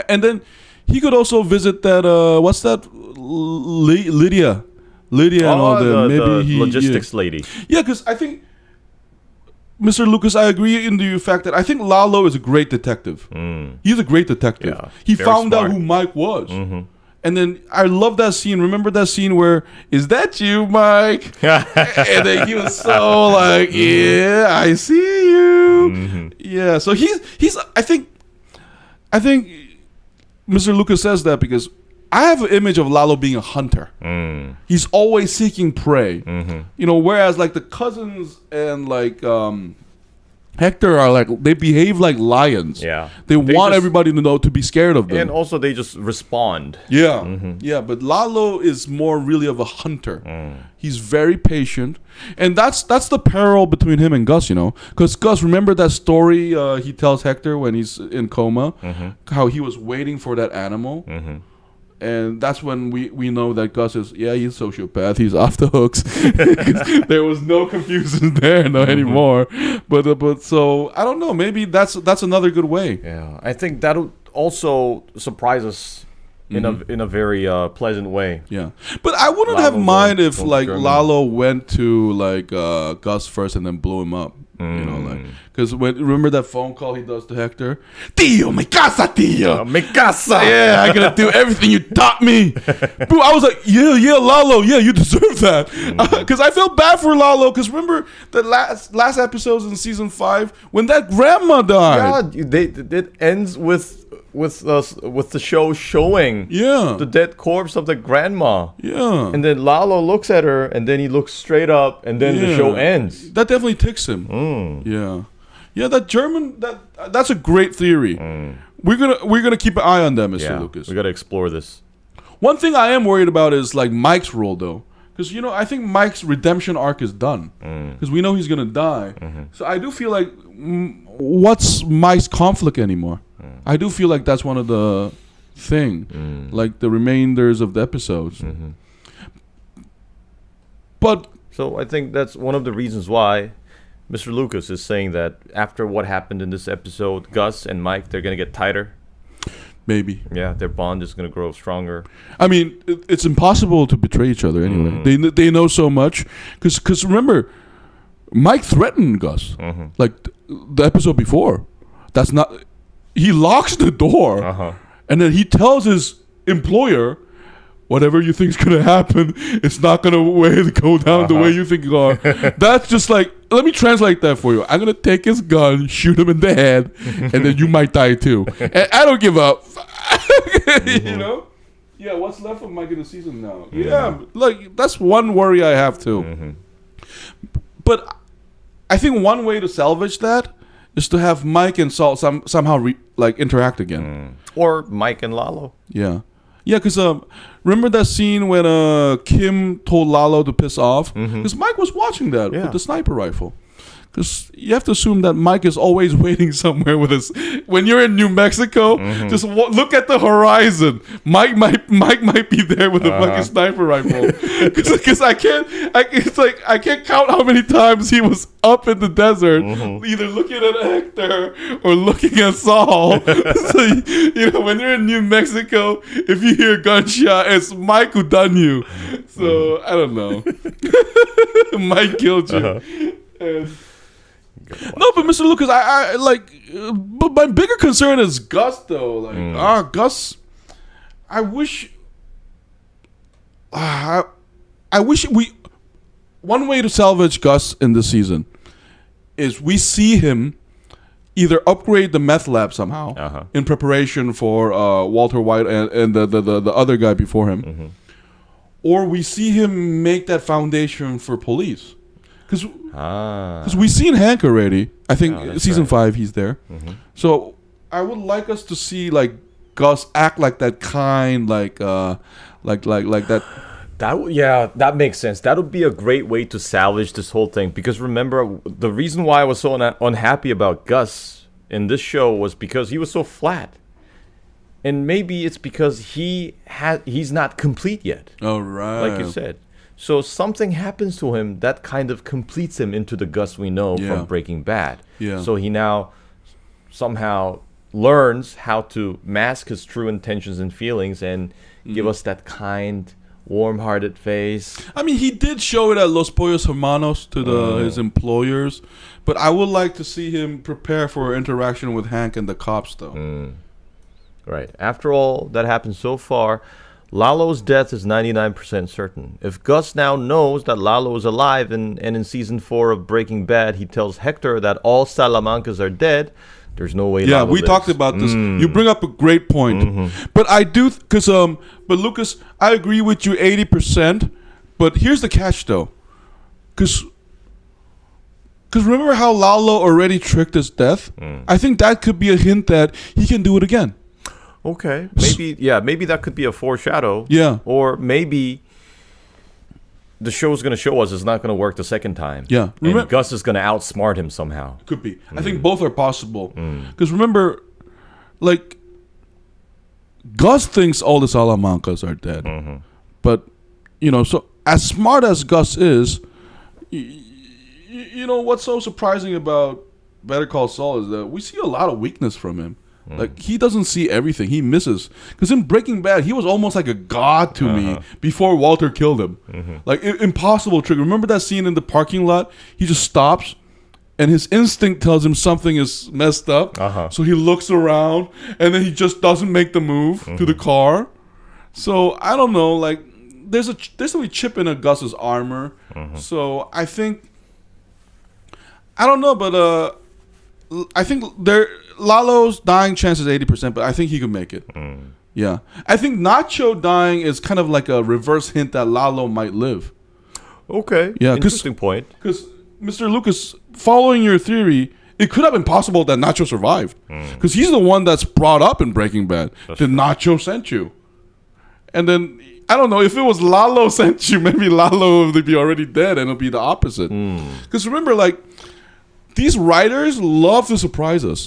And then he could also visit that what's that, Lydia and all that. Maybe the logistics lady. Yeah, because I think, Mr. Lucas, I agree in the fact that I think Lalo is a great detective. He's a great detective. Yeah, he found out who Mike was. And then I love that scene. Remember that scene where, is that you, Mike? And then he was so like, yeah, I see you. Yeah, so he's I think Mr. Lucas says that because I have an image of Lalo being a hunter. He's always seeking prey. Whereas like the cousins and like Hector are like, they behave like lions. Yeah. They want everybody to know, to be scared of them. And also they just respond. Yeah. Yeah, but Lalo is more really of a hunter. He's very patient. And that's the parallel between him and Gus, Because Gus, remember that story he tells Hector when he's in coma? How he was waiting for that animal? And that's when we know that Gus is, he's a sociopath. He's off the hooks. There was no confusion there anymore. But so I don't know. Maybe that's another good way. Yeah, I think that'll also surprise us in a very pleasant way. Yeah, but I wouldn't have mind if like Lalo went to like Gus first and then blew him up. Because remember that phone call he does to Hector? Tío, mi casa, tío. Mi casa. Yeah, I'm gonna do everything you taught me. Bro, I was like, yeah, Lalo, yeah, you deserve that. Because I felt bad for Lalo. Because remember the last episodes in season 5 when that grandma died. Yeah, it ends with the show showing the dead corpse of the grandma. Yeah. And then Lalo looks at her, and then he looks straight up, and then the show ends. That definitely ticks him. Yeah. Yeah, that German, that's a great theory. We're gonna keep an eye on that, Mr. Lucas. We gotta explore this. One thing I am worried about is like Mike's role, though. Because, I think Mike's redemption arc is done. Because we know he's going to die. So I do feel like, what's Mike's conflict anymore? I do feel like that's one of the thing. Like the remainders of the episodes. But so I think that's one of the reasons why Mr. Lucas is saying that after what happened in this episode, Gus and Mike, they're going to get tighter. Maybe. Yeah, their bond is going to grow stronger. I mean, it's impossible to betray each other anyway. They know so much. Because remember, Mike threatened Gus. Like the episode before. That's not... He locks the door. And then he tells his employer, whatever you think is going to happen, it's not going to go down the way you think you are. That's just like... Let me translate that for you. I'm going to take his gun, shoot him in the head, and then you might die too. And I don't give up. Yeah, what's left of Mike in the season now? Yeah, like that's one worry I have too. But I think one way to salvage that is to have Mike and Saul somehow interact again. Or Mike and Lalo. Yeah. Yeah, because remember that scene when Kim told Lalo to piss off? Because Mike was watching that with the sniper rifle. Because you have to assume that Mike is always waiting somewhere with us. When you're in New Mexico, just look at the horizon. Mike might be there with a fucking sniper rifle. Because I can't count how many times he was up in the desert, either looking at Hector or looking at Saul. So when you're in New Mexico, if you hear gunshot, it's Mike who done you. So I don't know. Mike killed you. No, but Mr. Lucas, I like. But my bigger concern is Gus, though. Like, Gus. I wish. I wish we. One way to salvage Gus in this season is we see him either upgrade the meth lab somehow in preparation for Walter White and the other guy before him, or we see him make that foundation for police. Because we've seen Hank already. I think season 5 he's there. So I would like us to see like Gus act like that kind, like that. That makes sense. That would be a great way to salvage this whole thing. Because remember, the reason why I was so unhappy about Gus in this show was because he was so flat. And maybe it's because he's not complete yet. Oh, right. Like you said. So something happens to him that kind of completes him into the Gus we know from Breaking Bad. Yeah. So he now somehow learns how to mask his true intentions and feelings and give us that kind, warm-hearted face. I mean, he did show it at Los Pollos Hermanos to his employers, but I would like to see him prepare for interaction with Hank and the cops, though. Right. After all that happened so far, Lalo's death is 99% certain. If Gus now knows that Lalo is alive and in season 4 of Breaking Bad, he tells Hector that all Salamancas are dead, there's no way Lalo lives. Talked about this. You bring up a great point. But I do, but Lucas, I agree with you 80%, but here's the catch though. Because remember how Lalo already tricked his death? I think that could be a hint that he can do it again. Okay, maybe that could be a foreshadow. Yeah, or maybe the show's going to show us it's not going to work the second time. Yeah, and Gus is going to outsmart him somehow. Could be. I think both are possible. Because remember, like, Gus thinks all the Salamancas are dead, but so as smart as Gus is, what's so surprising about Better Call Saul is that we see a lot of weakness from him. Like, he doesn't see everything. He misses. Because in Breaking Bad, he was almost like a god to me before Walter killed him. Like, impossible trick. Remember that scene in the parking lot? He just stops, and his instinct tells him something is messed up. So he looks around, and then he just doesn't make the move to the car. So, I don't know. Like, there's a chip in a Gus's armor. So, I think... I don't know, but... I think Lalo's dying chance is 80%, but I think he could make it. Yeah. I think Nacho dying is kind of like a reverse hint that Lalo might live. Okay. Yeah. Interesting point. Because, Mr. Lucas, following your theory, it could have been possible that Nacho survived. Because he's the one that's brought up in Breaking Bad. That Nacho sent you. And then, I don't know, if it was Lalo sent you, maybe Lalo would be already dead and it'll be the opposite. Because remember, like... These writers love to surprise us.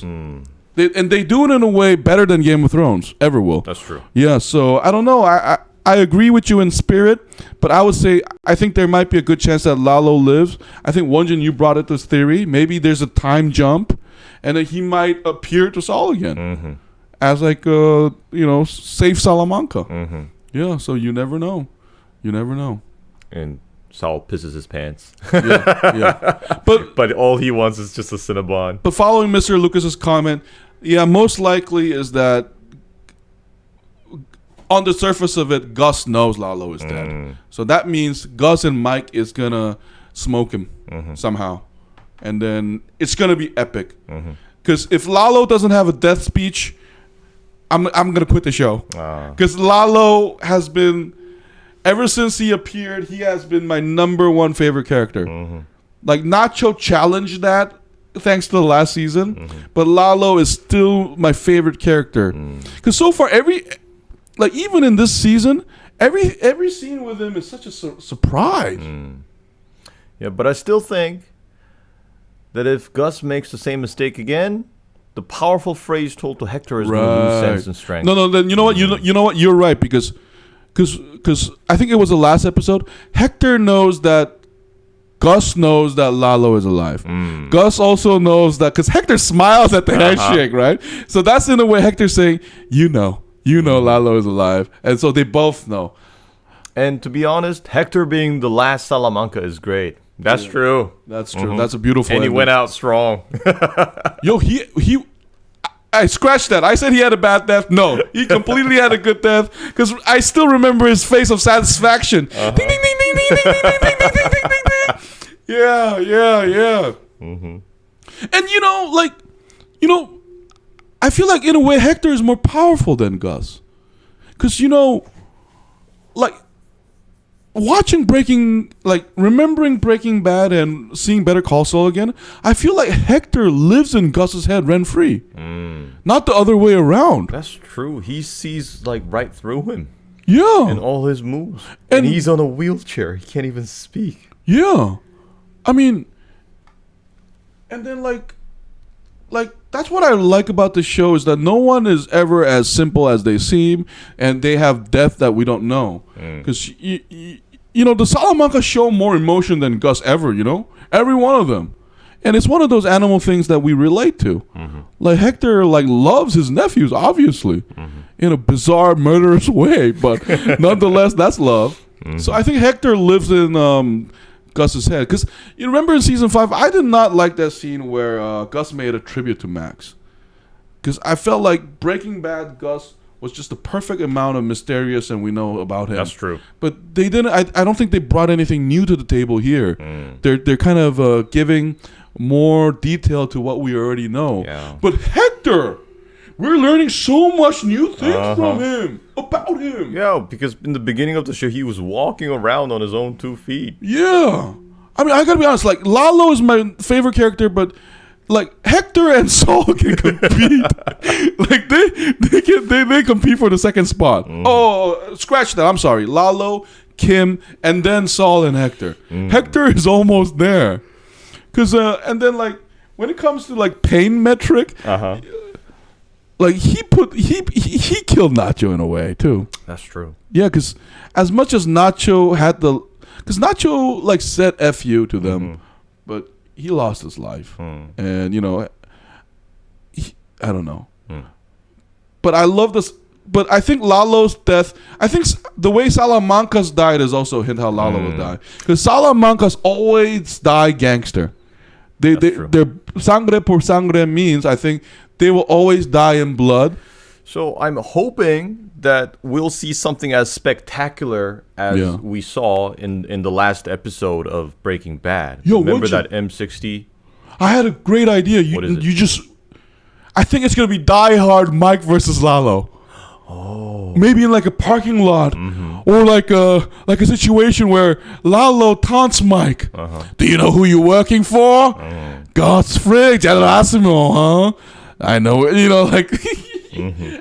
They do it in a way better than Game of Thrones ever will. That's true. Yeah, so I don't know. I agree with you in spirit, but I would say I think there might be a good chance that Lalo lives. I think Won-Jin, you brought it this theory. Maybe there's a time jump, and then he might appear to Saul again as like safe Salamanca. Yeah, so you never know. You never know. And Saul pisses his pants. But all he wants is just a Cinnabon. But following Mr. Lucas's comment, most likely is that on the surface of it, Gus knows Lalo is dead. So that means Gus and Mike is gonna smoke him somehow, and then it's gonna be epic. Because if Lalo doesn't have a death speech, I'm gonna quit the show. Because Lalo has been. Ever since he appeared, he has been my #1 favorite character. Like, Nacho challenged that thanks to the last season, but Lalo is still my favorite character. Because so far, even in this season, every scene with him is such a surprise. Yeah, but I still think that if Gus makes the same mistake again, the powerful phrase told to Hector is going to lose sense and strength. No, then you know what? You know what? You're right, because I think it was the last episode. Hector knows that Gus knows that Lalo is alive. Gus also knows that, because Hector smiles at the handshake, right? So that's in a way Hector saying, you know Lalo is alive. And so they both know. And to be honest, Hector being the last Salamanca is great. That's true. That's true. That's a beautiful And he ending. went out strong. Yo, I scratched that. I said he had a bad death. No, he completely had a good death, because I still remember his face of satisfaction. Ding, ding, ding, ding, ding, ding, ding, ding, ding, ding, ding, ding, ding. Yeah. And I feel like in a way Hector is more powerful than Gus, because remembering Breaking Bad and seeing Better Call Saul again, I feel like Hector lives in Gus's head rent free, not the other way around. That's true. He sees right through him. Yeah, and all his moves, and he's on a wheelchair. He can't even speak. Yeah, I mean, and then that's what I like about the show, is that no one is ever as simple as they seem, and they have depth that we don't know. Because the Salamanca show more emotion than Gus ever. Every one of them, and it's one of those animal things that we relate to. Like Hector, loves his nephews, obviously, in a bizarre, murderous way, but nonetheless, that's love. So I think Hector lives in Gus's head, because you remember in season 5, I did not like that scene where Gus made a tribute to Max, because I felt like Breaking Bad Gus was just the perfect amount of mysterious, and we know about him. That's true. But they didn't. I don't think they brought anything new to the table here. They're kind of giving more detail to what we already know. Yeah. But Hector, we're learning so much new things from him, about him. Yeah, because in the beginning of the show, he was walking around on his own 2 feet. Yeah. I mean, I gotta be honest, Lalo is my favorite character, but Hector and Saul can compete. They compete for the second spot. Oh, scratch that. I'm sorry. Lalo, Kim, and then Saul and Hector. Hector is almost there. And then when it comes to pain metric, he killed Nacho in a way too. That's true. Yeah, because as much as Nacho because Nacho said "F you" to them, but he lost his life, and I don't know. But I love this. But I think Lalo's death, I think the way Salamancas died is also a hint how Lalo will die, because Salamancas always die gangster. Their sangre por sangre means, I think, they will always die in blood. So I'm hoping that we'll see something as spectacular as we saw in the last episode of Breaking Bad. Remember that M60? I had a great idea. What is it? I think it's going to be Die Hard Mike versus Lalo. Oh. Maybe in a parking lot, or a situation where Lalo taunts Mike. Do you know who you're working for? Gus Fring, Gelasimo, huh? I know,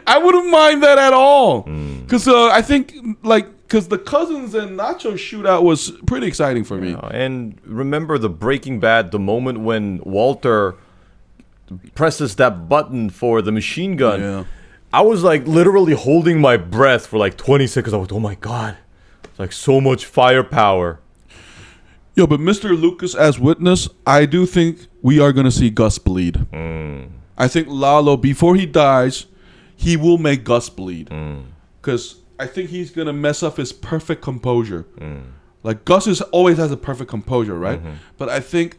I wouldn't mind that at all, because I think because the Cousins and Nacho shootout was pretty exciting for me. And remember the Breaking Bad, the moment when Walter presses that button for the machine gun. Yeah. I was literally holding my breath for 20 seconds. I was, oh my god, it's so much firepower. Yo, but Mr. Lucas as witness, I do think we are gonna see Gus bleed. I think Lalo, before he dies, he will make Gus bleed, because I think he's gonna mess up his perfect composure. Gus always has a perfect composure, right? But I think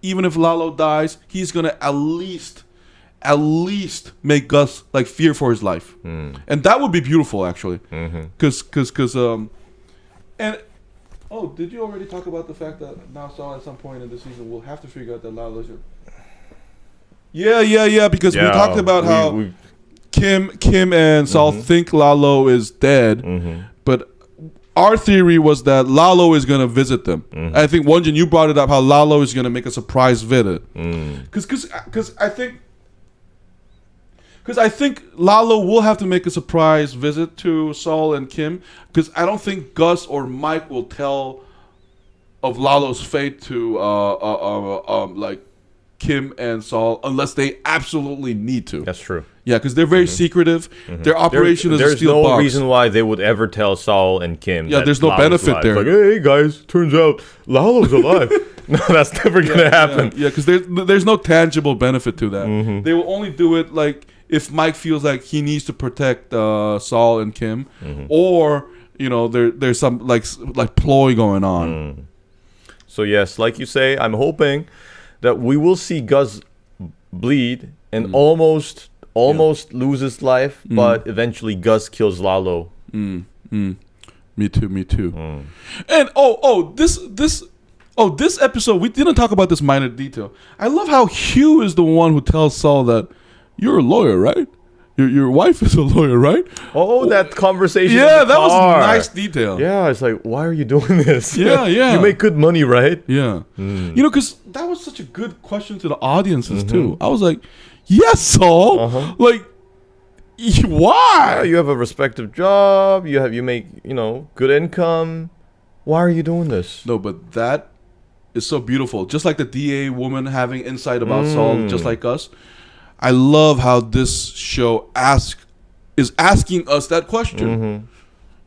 even if Lalo dies, he's gonna at least make Gus fear for his life, and that would be beautiful, actually. Because did you already talk about the fact that now Saul at some point in the season will have to figure out that Lalo's because we talked about how Kim and Saul think Lalo is dead, but our theory was that Lalo is going to visit them. I think Won-Jin, you brought it up how Lalo is going to make a surprise visit. Because I think Lalo will have to make a surprise visit to Saul and Kim. Because I don't think Gus or Mike will tell of Lalo's fate to like Kim and Saul unless they absolutely need to. That's true. Yeah, because they're very secretive. Their operation is a steel box. There's no reason why they would ever tell Saul and Kim. Yeah, that there's no Lalo's benefit alive. there. Like, hey guys, turns out Lalo's alive. No, that's never gonna happen. Yeah, because there's no tangible benefit to that. They will only do it like if Mike feels like he needs to protect Saul and Kim, or there's some like ploy going on. So yes, like you say, I'm hoping that we will see Gus bleed and almost loses life, but eventually Gus kills Lalo. Me too. And this episode, we didn't talk about this minor detail. I love how Hugh is the one who tells Saul that you're a lawyer, right? Your wife is a lawyer, right? Oh, that conversation. Yeah, that was a nice detail. Yeah, it's like, why are you doing this? Yeah. You make good money, right? Yeah. Because that was such a good question to the audiences too. I was like, yes, Saul. Like, why? Yeah, you have a respective job. You make good income. Why are you doing this? No, but that is so beautiful. Just like the DA woman having insight about Saul, just like us. I love how this show is asking us that question.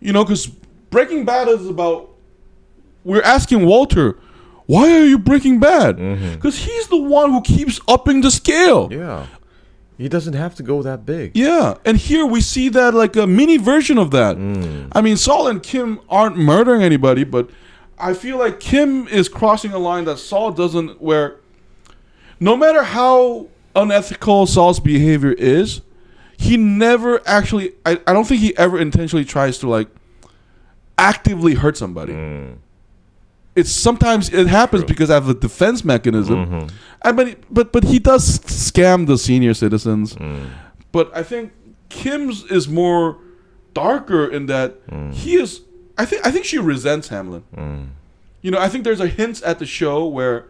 Because Breaking Bad is about, we're asking Walter, why are you Breaking Bad? Because he's the one who keeps upping the scale. Yeah. He doesn't have to go that big. Yeah. And here we see that like a mini version of that. I mean, Saul and Kim aren't murdering anybody, but I feel like Kim is crossing a line that Saul doesn't, where no matter how unethical Saul's behavior is, he never actually, I don't think he ever intentionally tries to like actively hurt somebody. It's sometimes it happens because I have a defense mechanism. But he does scam the senior citizens. But I think Kim's is more darker in that he is, I think she resents Hamlin. I think there's a hint at the show where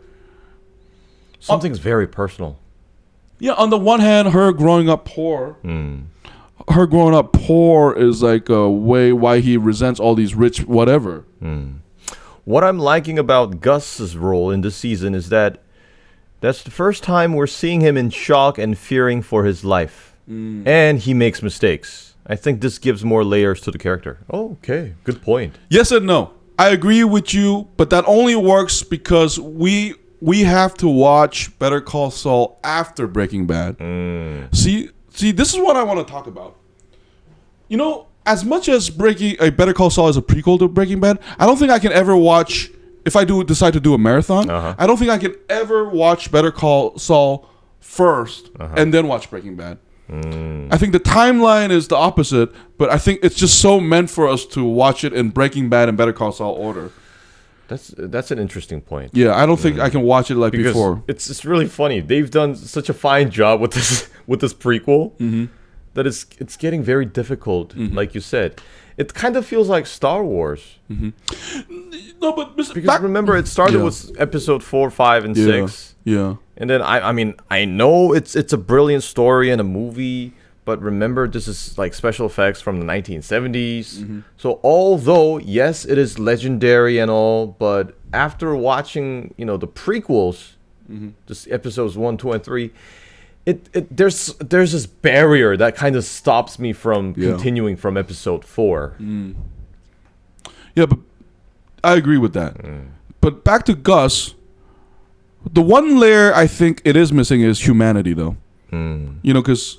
something's very personal. Yeah, on the one hand, her growing up poor is like a way why he resents all these rich whatever. What I'm liking about Gus's role in this season is that that's the first time we're seeing him in shock and fearing for his life. And he makes mistakes. I think this gives more layers to the character. Oh, okay. Good point. Yes and no. I agree with you, but that only works because we have to watch Better Call Saul after Breaking Bad. See, this is what I want to talk about. As much as Better Call Saul is a prequel to Breaking Bad, I don't think I can ever watch, if I decide to do a marathon, I don't think I can ever watch Better Call Saul first and then watch Breaking Bad. I think the timeline is the opposite, but I think it's just so meant for us to watch it in Breaking Bad and Better Call Saul order. That's an interesting point. Yeah, I don't think I can watch it like because before. It's really funny. They've done such a fine job with this prequel that it's getting very difficult. Like you said, it kind of feels like Star Wars. No, but because remember, it started with episode 4, 5, and 6. Yeah. And then I know it's a brilliant story and a movie. But remember, this is like special effects from the 1970s. So although, yes, it is legendary and all, but after watching, the prequels, just episodes 1, 2, and 3, there's this barrier that kind of stops me from continuing from episode 4. Yeah, but I agree with that. But back to Gus, the one layer I think it is missing is humanity, though. Because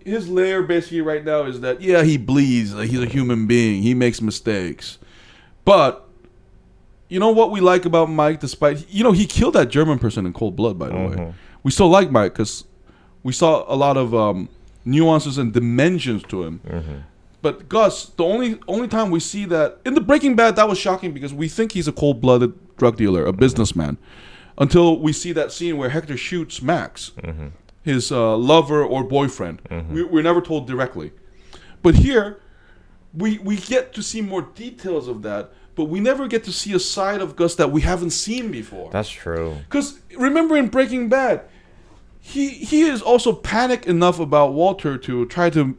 his layer basically right now is that, he bleeds. Like, he's a human being. He makes mistakes. But, what we like about Mike, despite, he killed that German person in cold blood, by the way. We still like Mike because we saw a lot of nuances and dimensions to him. But Gus, the only time we see that, in the Breaking Bad, that was shocking because we think he's a cold-blooded drug dealer, a businessman, until we see that scene where Hector shoots Max. His lover or boyfriend. We're never told directly. But here, we get to see more details of that, but we never get to see a side of Gus that we haven't seen before. That's true. Because remember in Breaking Bad, he is also panicked enough about Walter to try to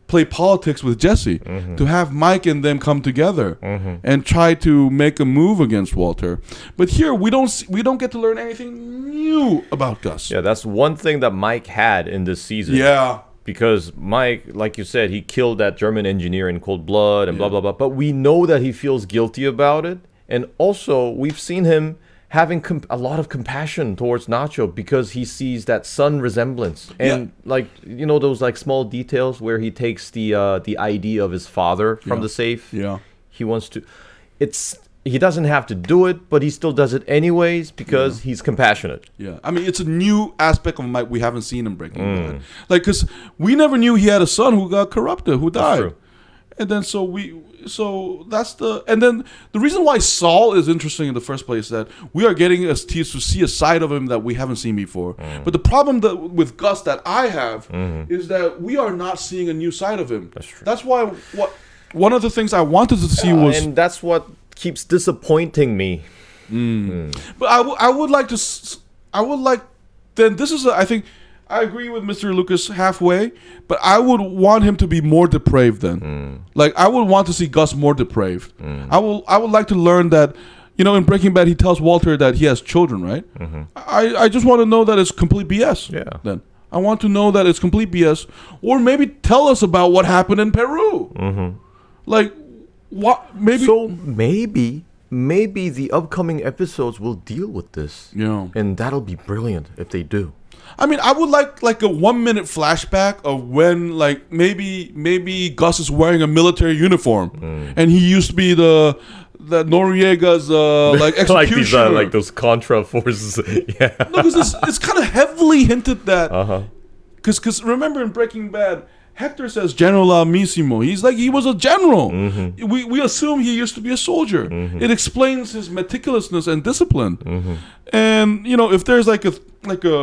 play politics with Jesse, to have Mike and them come together and try to make a move against Walter. But here we don't get to learn anything new about Gus. Yeah, that's one thing that Mike had in this season. Yeah. Because Mike, like you said, he killed that German engineer in cold blood and blah, blah, blah. But we know that he feels guilty about it. And also, we've seen him having a lot of compassion towards Nacho because he sees that son resemblance. And, those, small details where he takes the ID of his father from the safe. Yeah. He wants to... He doesn't have to do it, but he still does it anyways because he's compassionate. Yeah, I mean, it's a new aspect of Mike we haven't seen in Breaking Bad. Because we never knew he had a son who got corrupted, who died. That's true. And then and then the reason why Saul is interesting in the first place is that we are getting to see a side of him that we haven't seen before. But the problem with Gus that I have is that we are not seeing a new side of him. That's true. That's why one of the things I wanted to see was... And that's what keeps disappointing me. But I would like then this is I think I agree with Mr. Lucas halfway, but I would want him to be more depraved then. Like I would want to see Gus more depraved. I would like to learn that, in Breaking Bad he tells Walter that he has children, right? I just want to know that it's complete BS. Yeah. Then I want to know that it's complete BS, or maybe tell us about what happened in Peru. Like what? Maybe. So maybe the upcoming episodes will deal with this. Yeah. And that'll be brilliant if they do. I mean, I would like a 1 minute flashback of when maybe Gus is wearing a military uniform and he used to be the Noriega's executioner. like those Contra forces. Yeah. No, because it's kind of heavily hinted that. Because remember in Breaking Bad, Hector says General Almissimo. He was a general. We assume he used to be a soldier. It explains his meticulousness and discipline. And if there's like a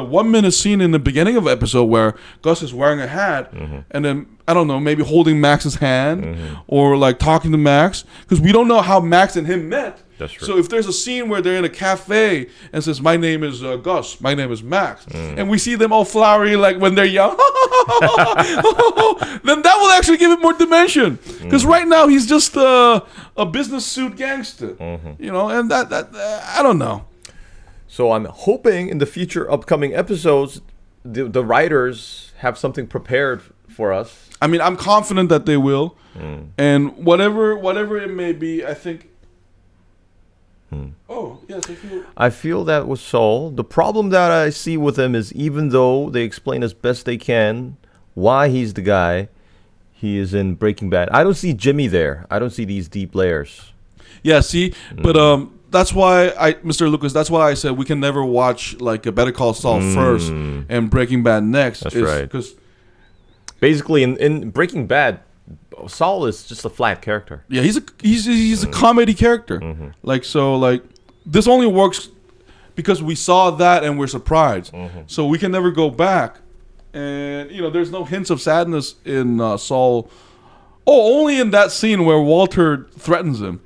1 minute scene in the beginning of an episode where Gus is wearing a hat and then I don't know, maybe holding Max's hand or like talking to Max, because we don't know how Max and him met. That's true. So if there's a scene where they're in a cafe and says, "My name is Gus, my name is Max," and we see them all flowery like when they're young, then that will actually give it more dimension. Because right now he's just a business suit gangster, and that I don't know. So I'm hoping in the future upcoming episodes, the writers have something prepared for us. I mean, I'm confident that they will, and whatever it may be, I think. Oh, yes, I feel that with Saul. The problem that I see with him is even though they explain as best they can why he's the guy he is in Breaking Bad, I don't see Jimmy there. I don't see these deep layers. Yeah, see? But that's why Mr. Lucas, that's why I said we can never watch like a Better Call Saul first and Breaking Bad next. That's right. Because basically in Breaking Bad, Saul is just a flat character. Yeah, he's a comedy character. This only works because we saw that and we're surprised. So we can never go back. And there's no hints of sadness in Saul. Oh, only in that scene where Walter threatens him.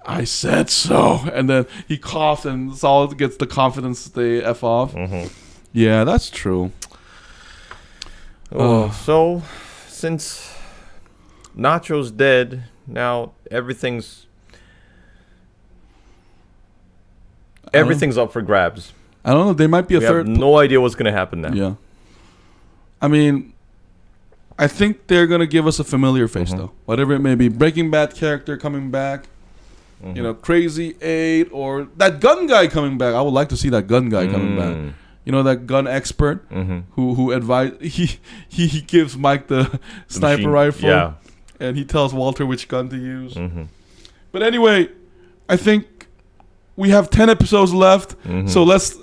I said so, and then he coughs, and Saul gets the confidence to stay F off. Yeah, that's true. So since Nacho's dead, now everything's up for grabs. I don't know. They might be a third. We have no idea what's going to happen now. Yeah. I mean, I think they're going to give us a familiar face, though. Whatever it may be. Breaking Bad character coming back. Crazy 8 or that gun guy coming back. I would like to see that gun guy coming back. That gun expert who advise he gives Mike the sniper rifle. Yeah. And he tells Walter which gun to use. But anyway, I think we have 10 episodes left. So let's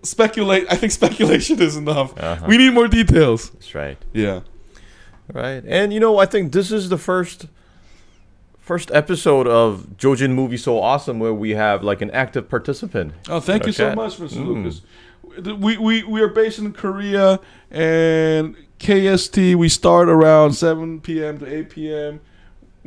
speculate. I think speculation is enough. We need more details. That's right. Yeah. Right. And I think this is the first episode of JoeJinMovieSoAwesome where we have like an active participant. Oh, thank you so much, Mr. Lucas. We are based in Korea, and KST we start around 7 p.m. to 8 p.m.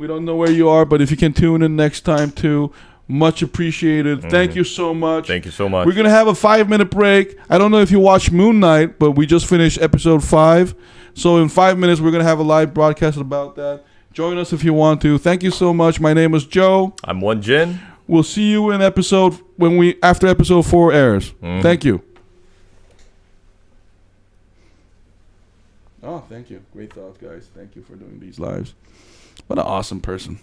We don't know where you are, but if you can tune in next time too, much appreciated. Thank you so much. Thank you so much. We're going to have a 5-minute break. I don't know if you watch Moon Knight, but we just finished episode 5. So in 5 minutes, we're going to have a live broadcast about that. Join us if you want to. Thank you so much. My name is Joe. I'm Won-Jin. We'll see you in after episode 4 airs. Thank you. Oh, thank you. Great thoughts, guys. Thank you for doing these lives. What an awesome person.